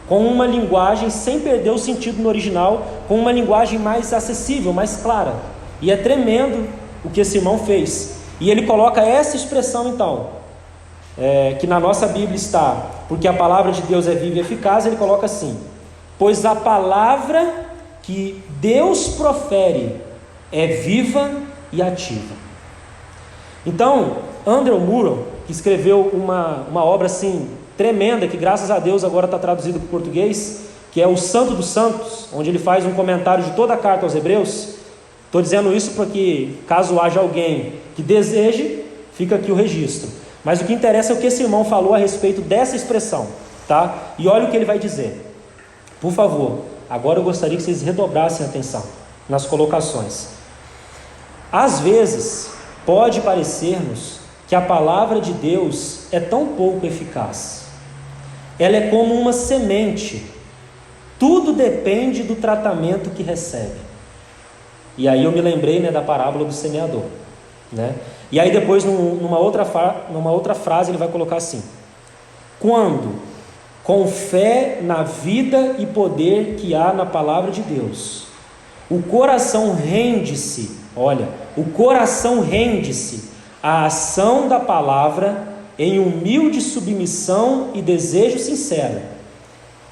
com uma linguagem, sem perder o sentido no original, com uma linguagem mais acessível, mais clara. E é tremendo o que esse irmão fez. E ele coloca essa expressão então, que na nossa Bíblia está, porque a palavra de Deus é viva e eficaz. Ele coloca assim: pois a palavra que Deus profere é viva e ativa. Então, Andrew Murrow, que escreveu uma obra assim tremenda, que graças a Deus agora está traduzido para o português, que é o Santo dos Santos, onde ele faz um comentário de toda a carta aos Hebreus. Estou dizendo isso porque, caso haja alguém que deseje, fica aqui o registro. Mas o que interessa é o que esse irmão falou a respeito dessa expressão, tá? E olha o que ele vai dizer. Por favor, agora eu gostaria que vocês redobrassem a atenção nas colocações. Às vezes, pode parecer-nos que a palavra de Deus é tão pouco eficaz. Ela é como uma semente. Tudo depende do tratamento que recebe. E aí eu me lembrei, da parábola do semeador, E aí depois, numa outra frase, ele vai colocar assim: quando, com fé na vida e poder que há na palavra de Deus, o coração rende-se à ação da palavra em humilde submissão e desejo sincero,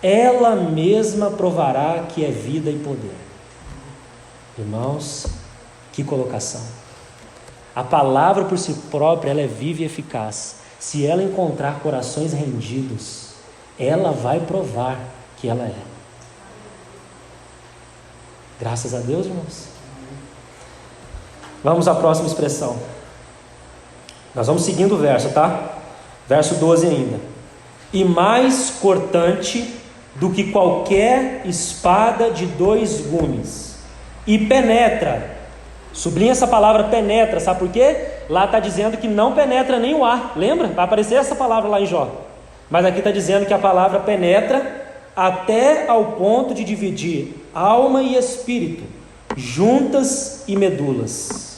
ela mesma provará que é vida e poder. Irmãos, que colocação! A palavra por si própria, ela é viva e eficaz. Se ela encontrar corações rendidos, ela vai provar que ela é. Graças a Deus, irmãos. Vamos à próxima expressão. Nós vamos seguindo o verso, tá? Verso 12 ainda. E mais cortante do que qualquer espada de 2 gumes, e penetra. Sublinha essa palavra penetra, sabe por quê? Lá está dizendo que não penetra nem o ar. Lembra? Vai aparecer essa palavra lá em Jó. Mas aqui está dizendo que a palavra penetra até ao ponto de dividir alma e espírito, juntas e medulas.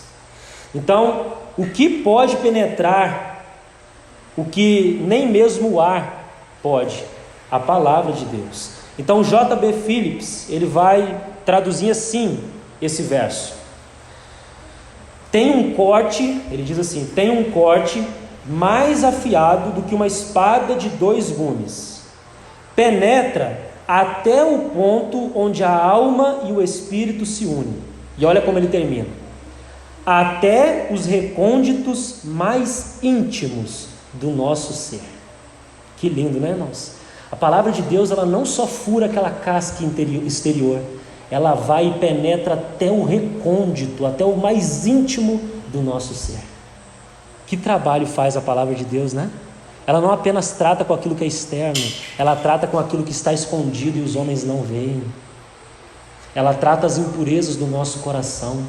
Então, o que pode penetrar, o que nem mesmo o ar pode? A palavra de Deus. Então, J.B. Phillips, ele vai traduzir assim esse verso. Tem um corte, ele diz assim, tem um corte mais afiado do que uma espada de 2 gumes. Penetra até o ponto onde a alma e o espírito se unem. E olha como ele termina. Até os recônditos mais íntimos do nosso ser. Que lindo, né, irmãos? A palavra de Deus, ela não só fura aquela casca exterior, ela vai e penetra até o recôndito, até o mais íntimo do nosso ser. Que trabalho faz a palavra de Deus, né? Ela não apenas trata com aquilo que é externo, ela trata com aquilo que está escondido e os homens não veem. Ela trata as impurezas do nosso coração.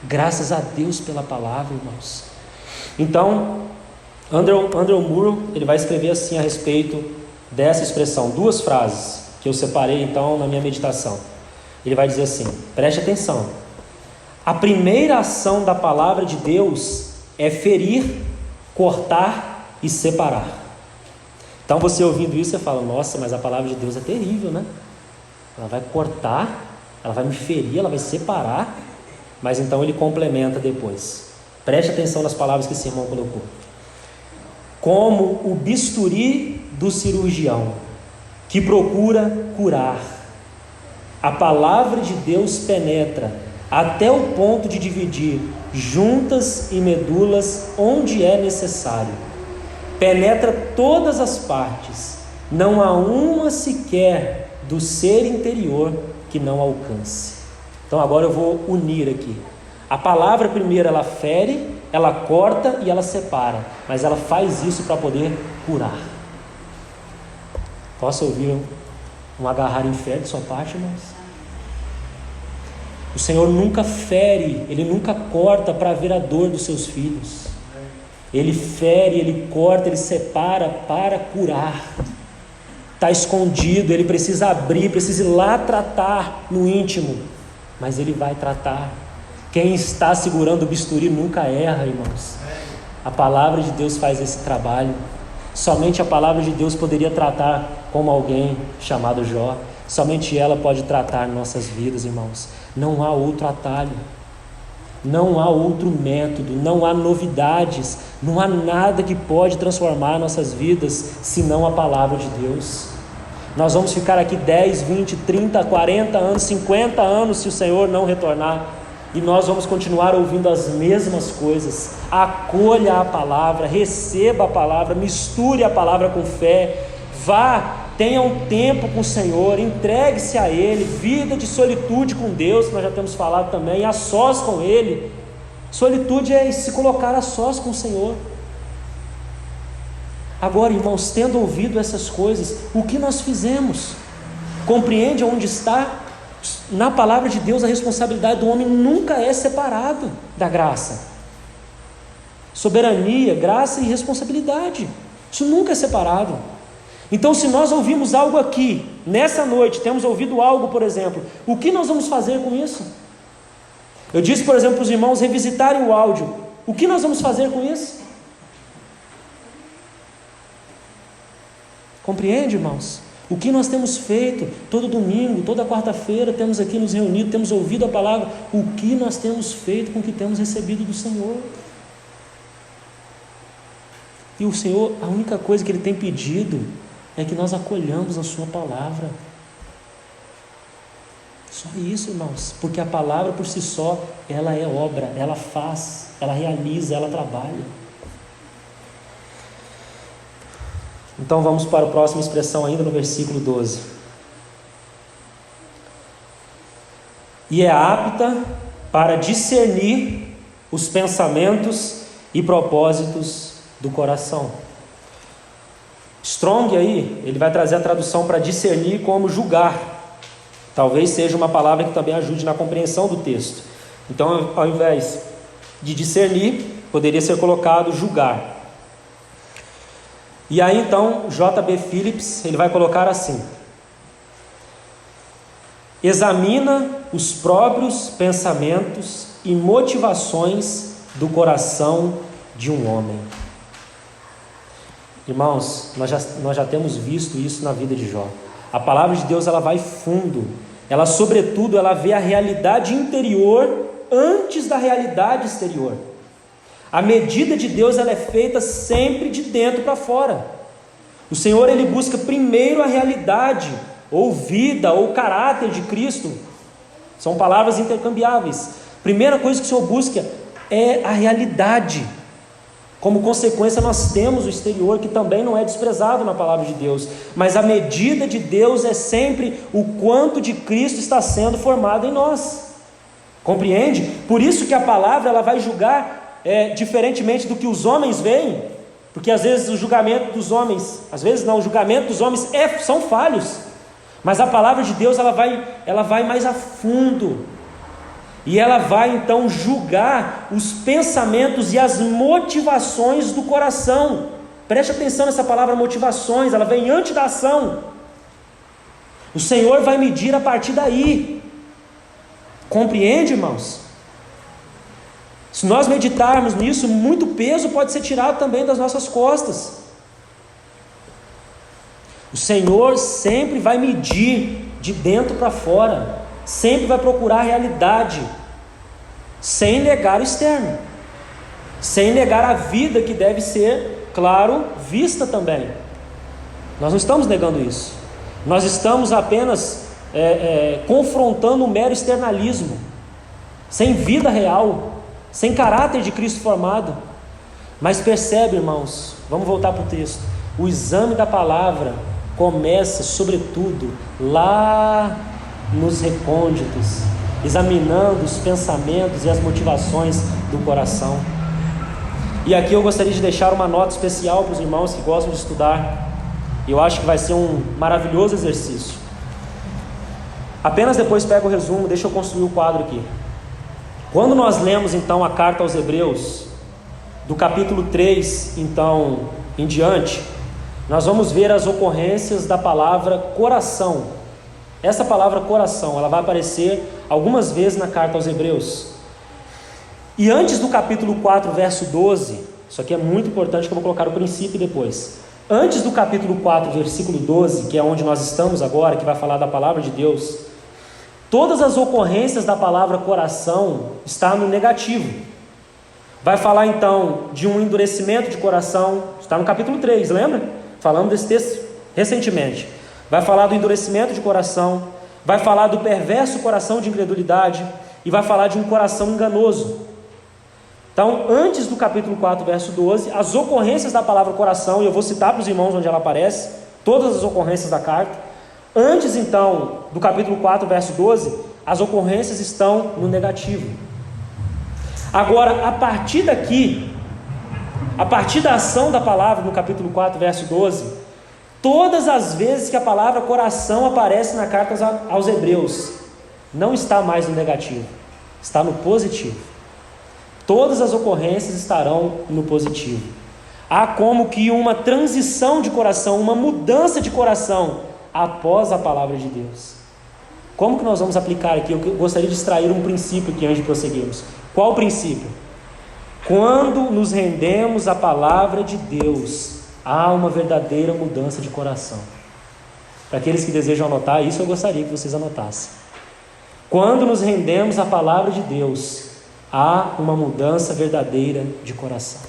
Graças a Deus pela palavra, irmãos. Então, Andrew Murrow, ele vai escrever assim a respeito dessa expressão, 2 frases que eu separei então na minha meditação. Ele vai dizer assim, preste atenção: a primeira ação da palavra de Deus é ferir, cortar e separar. Então você ouvindo isso, você fala, nossa, mas a palavra de Deus é terrível, né? Ela vai cortar, ela vai me ferir, ela vai separar. Mas então ele complementa depois. Preste atenção nas palavras que esse irmão colocou. Como o bisturi do cirurgião, que procura curar, a palavra de Deus penetra até o ponto de dividir juntas e medulas onde é necessário. Penetra todas as partes, não há uma sequer do ser interior que não alcance. Então agora eu vou unir aqui. A palavra primeiro ela fere, ela corta e ela separa, mas ela faz isso para poder curar. Posso ouvir um agarrar em fé de sua parte, irmãos? O Senhor nunca fere, Ele nunca corta para ver a dor dos seus filhos. Ele fere, Ele corta, Ele separa para curar. está escondido, ele precisa abrir, precisa ir lá tratar no íntimo, mas ele vai tratar. Quem está segurando o bisturi nunca erra, irmãos. A palavra de Deus faz esse trabalho. Somente a palavra de Deus poderia tratar como alguém chamado Jó. Somente ela pode tratar nossas vidas, irmãos. Não há outro atalho, não há outro método, não há novidades, não há nada que pode transformar nossas vidas senão a palavra de Deus. Nós vamos ficar aqui 10, 20, 30, 40 anos, 50 anos se o Senhor não retornar, e nós vamos continuar ouvindo as mesmas coisas. Acolha a palavra, receba a palavra, misture a palavra com fé, vá, tenha um tempo com o Senhor, entregue-se a Ele, vida de solitude com Deus, que nós já temos falado também, a sós com Ele. Solitude é se colocar a sós com o Senhor. Agora, irmãos, tendo ouvido essas coisas, o que nós fizemos? Compreende onde está? Na palavra de Deus, a responsabilidade do homem nunca é separado da graça. Soberania, graça e responsabilidade, isso nunca é separado. Então, se nós ouvimos algo aqui, nessa noite, temos ouvido algo, por exemplo, o que nós vamos fazer com isso? Eu disse, por exemplo, para os irmãos revisitarem o áudio. O que nós vamos fazer com isso? Compreende, irmãos? O que nós temos feito todo domingo, toda quarta-feira, temos aqui nos reunido, temos ouvido a palavra. O que nós temos feito com o que temos recebido do Senhor? E o Senhor, a única coisa que Ele tem pedido é que nós acolhamos a sua palavra. Só isso, irmãos, porque a palavra por si só, ela é obra, ela faz, ela realiza, ela trabalha. Então vamos para a próxima expressão ainda no versículo 12. E é apta para discernir os pensamentos e propósitos do coração. Strong aí, ele vai trazer a tradução para discernir como julgar. Talvez seja uma palavra que também ajude na compreensão do texto. Então, ao invés de discernir, poderia ser colocado julgar. E aí então, J.B. Phillips, ele vai colocar assim: examina os próprios pensamentos e motivações do coração de um homem. Irmãos, nós já temos visto isso na vida de Jó. A palavra de Deus, ela vai fundo. Ela, sobretudo, ela vê a realidade interior antes da realidade exterior. A medida de Deus, ela é feita sempre de dentro para fora. O Senhor, Ele busca primeiro a realidade, ou vida, ou caráter de Cristo. São palavras intercambiáveis. Primeira coisa que o Senhor busca é a realidade. Como consequência, nós temos o exterior, que também não é desprezado na palavra de Deus. Mas a medida de Deus é sempre o quanto de Cristo está sendo formado em nós. Compreende? Por isso que a palavra, ela vai julgar diferentemente do que os homens veem, porque às vezes o julgamento dos homens, às vezes não, o julgamento dos homens são falhos, mas a palavra de Deus, ela vai mais a fundo, e ela vai então julgar os pensamentos e as motivações do coração. Preste atenção nessa palavra motivações, ela vem antes da ação. O Senhor vai medir a partir daí. Compreende, irmãos? Se nós meditarmos nisso, muito peso pode ser tirado também das nossas costas. O Senhor sempre vai medir de dentro para fora, sempre vai procurar a realidade, sem negar o externo, sem negar a vida que deve ser, claro, vista também. Nós não estamos negando isso, nós estamos apenas confrontando um mero externalismo, sem vida real, sem caráter de Cristo formado. Mas percebe, irmãos, vamos voltar para o texto, o exame da palavra começa sobretudo lá nos recônditos, examinando os pensamentos e as motivações do coração. E aqui eu gostaria de deixar uma nota especial para os irmãos que gostam de estudar. Eu acho que vai ser um maravilhoso exercício. Apenas depois pega o resumo, deixa eu construir o quadro aqui. Quando nós lemos então a carta aos Hebreus, do capítulo 3 então em diante, nós vamos ver as ocorrências da palavra coração. Essa palavra coração, ela vai aparecer algumas vezes na carta aos Hebreus. E antes do capítulo 4, verso 12, isso aqui é muito importante que eu vou colocar o princípio depois. Antes do capítulo 4, versículo 12, que é onde nós estamos agora, que vai falar da palavra de Deus, todas as ocorrências da palavra coração está no negativo. Vai falar então de um endurecimento de coração, está no capítulo 3, lembra? Falamos desse texto recentemente. Vai falar do endurecimento de coração, vai falar do perverso coração de incredulidade e vai falar de um coração enganoso. Então, antes do capítulo 4, verso 12, as ocorrências da palavra coração, e eu vou citar para os irmãos onde ela aparece, todas as ocorrências da carta. Antes então do capítulo 4, verso 12, as ocorrências estão no negativo. Agora, a partir daqui, a partir da ação da palavra no capítulo 4, verso 12, todas as vezes que a palavra coração aparece na carta aos Hebreus, não está mais no negativo, está no positivo. Todas as ocorrências estarão no positivo. Há como que uma transição de coração, uma mudança de coração após a palavra de Deus. Como que nós vamos aplicar aqui? Eu gostaria de extrair um princípio aqui antes de prosseguirmos. Qual o princípio? Quando nos rendemos à palavra de Deus, há uma verdadeira mudança de coração. Para aqueles que desejam anotar, isso eu gostaria que vocês anotassem. Quando nos rendemos à palavra de Deus, há uma mudança verdadeira de coração.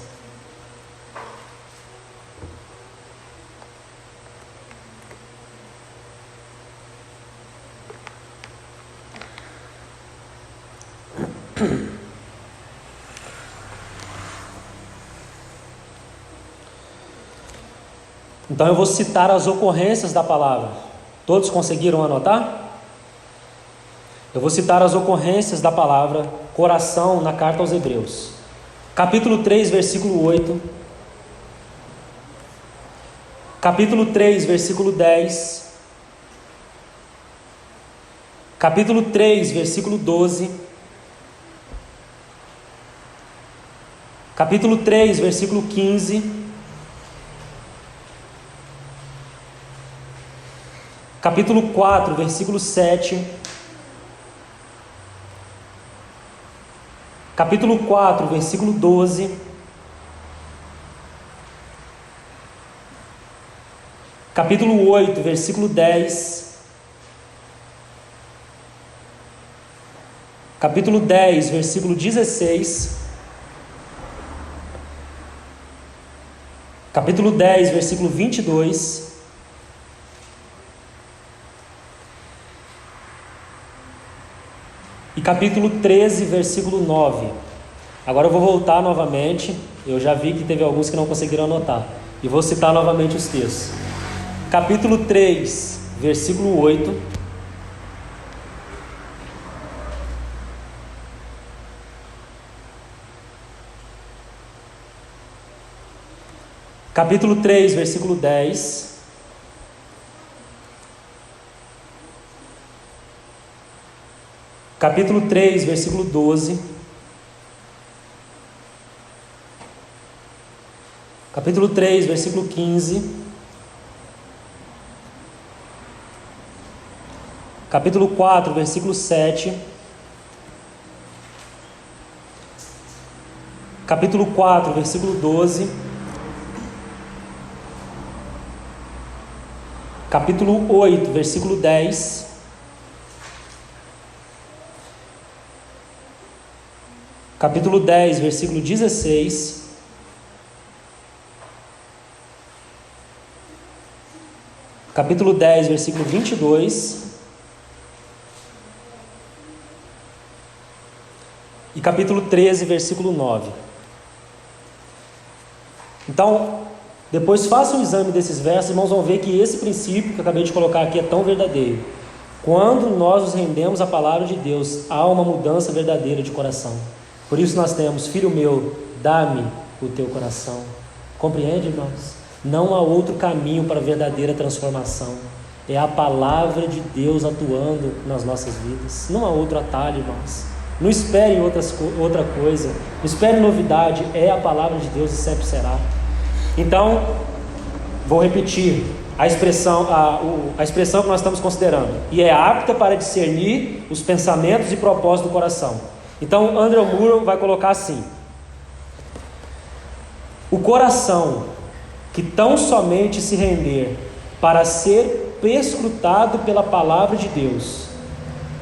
Então eu vou citar as ocorrências da palavra. Todos conseguiram anotar? Eu vou citar as ocorrências da palavra coração na carta aos Hebreus. Capítulo 3, versículo 8. Capítulo 3, versículo 10. Capítulo 3, versículo 12. Capítulo 3, versículo 15. Capítulo 4, versículo 7. Capítulo 4, versículo 12. Capítulo 8, versículo 10. Capítulo 10, versículo 16. Capítulo 10, versículo 22. E capítulo 13, versículo 9. Agora eu vou voltar novamente. Eu já vi que teve alguns que não conseguiram anotar. E vou citar novamente os textos. Capítulo 3, versículo 8. Capítulo 3, versículo 10. Capítulo 3, versículo 12. Capítulo 3, versículo 15. Capítulo 4, versículo 7. Capítulo 4, versículo 12. Capítulo 8, versículo 10. Capítulo 10, versículo 16. Capítulo 10, versículo 22. E capítulo 13, versículo 9. Então, depois façam um exame desses versos, irmãos, vão ver que esse princípio que eu acabei de colocar aqui é tão verdadeiro. Quando nós nos rendemos à palavra de Deus, há uma mudança verdadeira de coração. Por isso nós temos: filho meu, dá-me o teu coração. Compreende, irmãos? Não há outro caminho para a verdadeira transformação. É a palavra de Deus atuando nas nossas vidas. Não há outro atalho, irmãos. Não espere outra coisa. Não espere novidade. É a palavra de Deus e sempre será. Então, Vou repetir a expressão que nós estamos considerando. E é apta para discernir os pensamentos e propósitos do coração. Então, Andrew Moore vai colocar assim: o coração que tão somente se render para ser perscrutado pela palavra de Deus,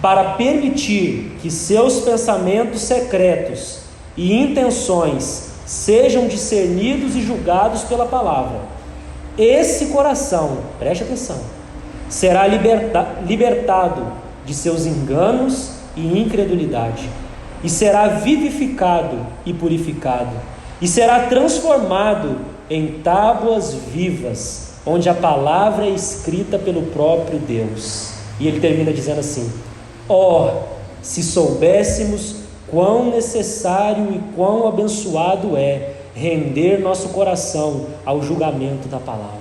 para permitir que seus pensamentos secretos e intenções sejam discernidos e julgados pela palavra, esse coração, preste atenção, será libertado de seus enganos e incredulidade, e será vivificado e purificado, e será transformado em tábuas vivas, onde a palavra é escrita pelo próprio Deus. E ele termina dizendo assim: se soubéssemos quão necessário e quão abençoado é render nosso coração ao julgamento da palavra.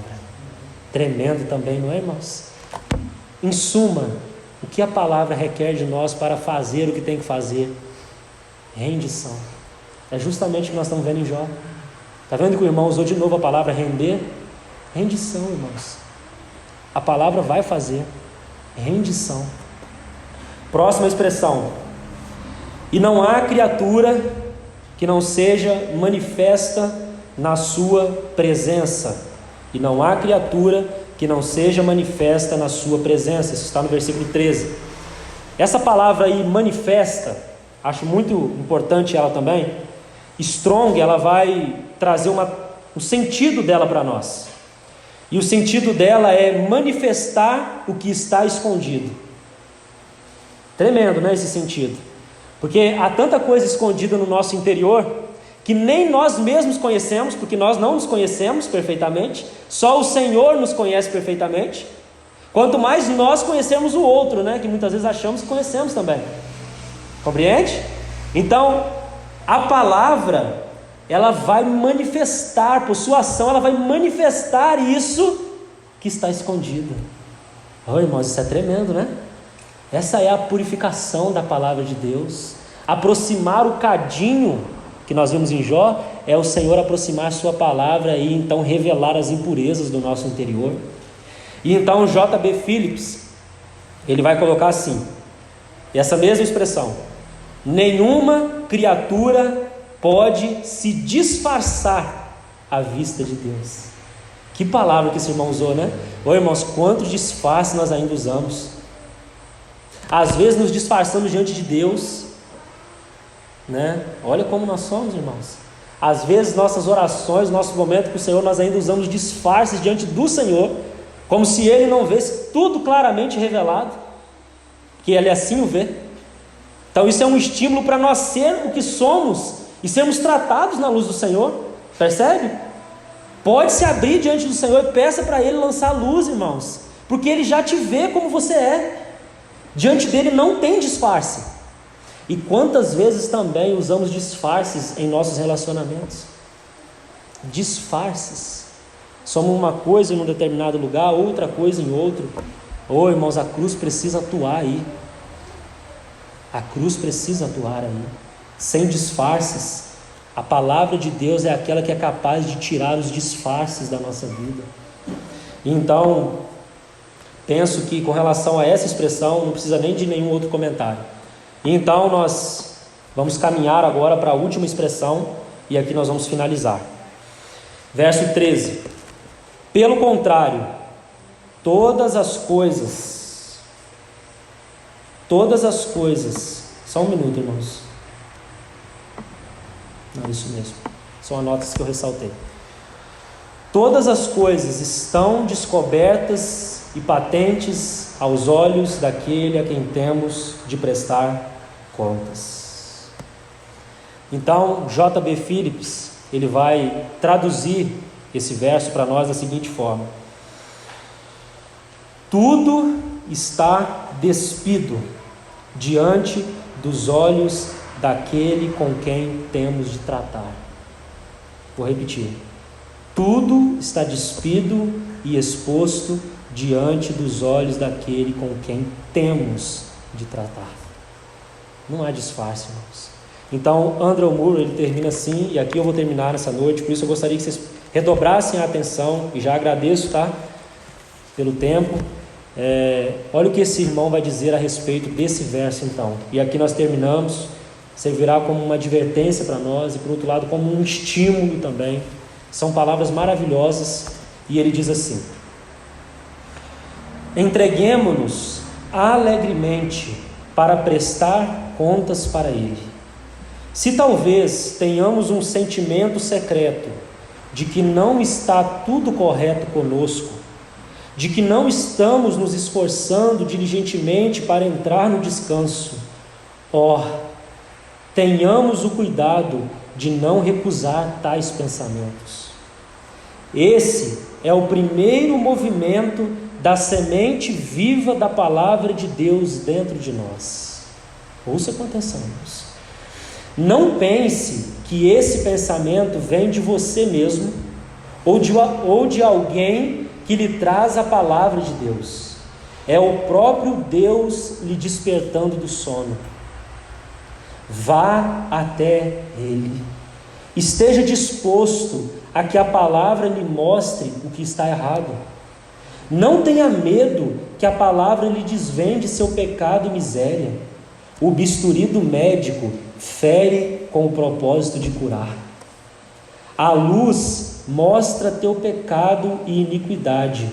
Tremendo também, não é, irmãos? Em suma, o que a palavra requer de nós para fazer o que tem que fazer? Rendição. É justamente o que nós estamos vendo em Jó. Está vendo que o irmão usou de novo a palavra render? Rendição, irmãos. A palavra vai fazer rendição. Próxima expressão: e não há criatura que não seja manifesta na sua presença. E não há criatura que não seja manifesta na sua presença. Isso está no versículo 13. Essa palavra aí, manifesta, acho muito importante ela também. Strong, ela vai trazer o sentido dela para nós. E o sentido dela é manifestar o que está escondido. Tremendo, né, esse sentido? Porque há tanta coisa escondida no nosso interior que nem nós mesmos conhecemos, porque nós não nos conhecemos perfeitamente, só o Senhor nos conhece perfeitamente. Quanto mais nós conhecemos o outro, né, que muitas vezes achamos que conhecemos também. Compreende? Então, a palavra, ela vai manifestar, por sua ação, ela vai manifestar isso que está escondido. Irmãos, isso é tremendo, né? Essa é a purificação da palavra de Deus. Aproximar o cadinho que nós vimos em Jó é o Senhor aproximar a sua palavra e então revelar as impurezas do nosso interior. E então J.B. Phillips, ele vai colocar assim, essa mesma expressão: nenhuma criatura pode se disfarçar à vista de Deus. Que palavra que esse irmão usou, né? Irmãos, quantos disfarces nós ainda usamos? Às vezes nos disfarçamos diante de Deus, né? Olha como nós somos, irmãos. Às vezes nossas orações, nosso momento com o Senhor, nós ainda usamos disfarces diante do Senhor, como se Ele não vesse tudo claramente revelado, que Ele assim o vê. Então isso é um estímulo para nós ser o que somos e sermos tratados na luz do Senhor. Percebe? Pode se abrir diante do Senhor e peça para Ele lançar luz, irmãos, porque Ele já te vê como você é. Diante dele não tem disfarce. E quantas vezes também usamos disfarces em nossos relacionamentos? Disfarces. Somos uma coisa em um determinado lugar, outra coisa em outro. Irmãos, a cruz precisa atuar aí. A cruz precisa atuar aí. Sem disfarces. A palavra de Deus é aquela que é capaz de tirar os disfarces da nossa vida. Então, penso que com relação a essa expressão não precisa nem de nenhum outro comentário. Então nós vamos caminhar agora para a última expressão e aqui nós vamos finalizar. Verso 13: pelo contrário, todas as coisas, só um minuto, irmãos. Não, isso mesmo, são as notas que eu ressaltei. Todas as coisas estão descobertas e patentes aos olhos daquele a quem temos de prestar contas. Então, J.B. Phillips, ele vai traduzir esse verso para nós da seguinte forma: tudo está despido diante dos olhos daquele com quem temos de tratar. Vou repetir: tudo está despido e exposto diante dos olhos daquele com quem temos de tratar. Não há disfarce, irmãos. Então, Andrew Moore, ele termina assim, e aqui eu vou terminar nessa noite, por isso eu gostaria que vocês redobrassem a atenção, e já agradeço, tá? Pelo tempo. Olha o que esse irmão vai dizer a respeito desse verso então. E aqui nós terminamos. Servirá como uma advertência para nós e, por outro lado, como um estímulo também. São palavras maravilhosas. E ele diz assim: entreguemo-nos alegremente para prestar contas para Ele. Se talvez tenhamos um sentimento secreto de que não está tudo correto conosco, de que não estamos nos esforçando diligentemente para entrar no descanso, tenhamos o cuidado de não recusar tais pensamentos. Esse é o primeiro movimento da semente viva da palavra de Deus dentro de nós. Ouça com atenção, irmãos. Não pense que esse pensamento vem de você mesmo ou de alguém que lhe traz a palavra de Deus. É o próprio Deus lhe despertando do sono. Vá até Ele. Esteja disposto a que a palavra lhe mostre o que está errado. Não tenha medo que a palavra lhe desvende seu pecado e miséria. O bisturi do médico fere com o propósito de curar. A luz mostra teu pecado e iniquidade.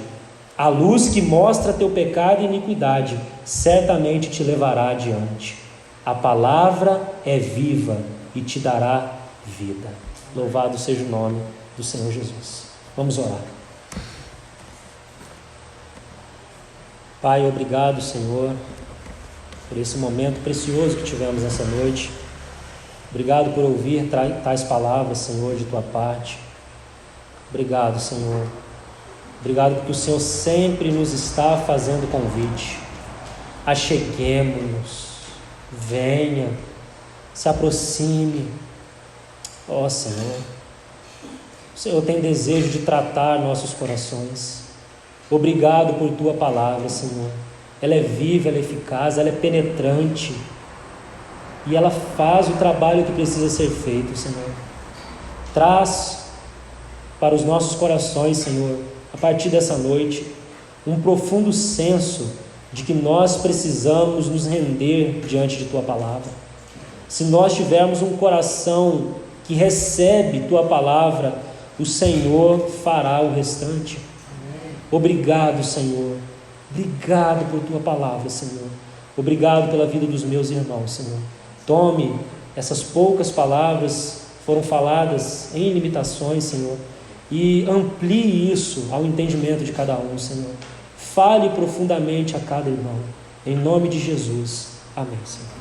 A luz que mostra teu pecado e iniquidade certamente te levará adiante. A palavra é viva e te dará vida. Louvado seja o nome do Senhor Jesus. Vamos orar. Pai, obrigado, Senhor, por esse momento precioso que tivemos essa noite. Obrigado por ouvir tais palavras, Senhor, de Tua parte. Obrigado, Senhor. Obrigado porque o Senhor sempre nos está fazendo convite. Acheguemo-nos. Venha, se aproxime. Senhor, o Senhor tem desejo de tratar nossos corações. Obrigado por Tua palavra, Senhor. Ela é viva, ela é eficaz, ela é penetrante. E ela faz o trabalho que precisa ser feito, Senhor. Traz para os nossos corações, Senhor, a partir dessa noite, um profundo senso de que nós precisamos nos render diante de Tua palavra. Se nós tivermos um coração que recebe Tua palavra, o Senhor fará o restante. Obrigado, Senhor. Obrigado por Tua palavra, Senhor. Obrigado pela vida dos meus irmãos, Senhor. Tome essas poucas palavras, foram faladas em limitações, Senhor, e amplie isso ao entendimento de cada um, Senhor. Fale profundamente a cada irmão. Em nome de Jesus. Amém, Senhor.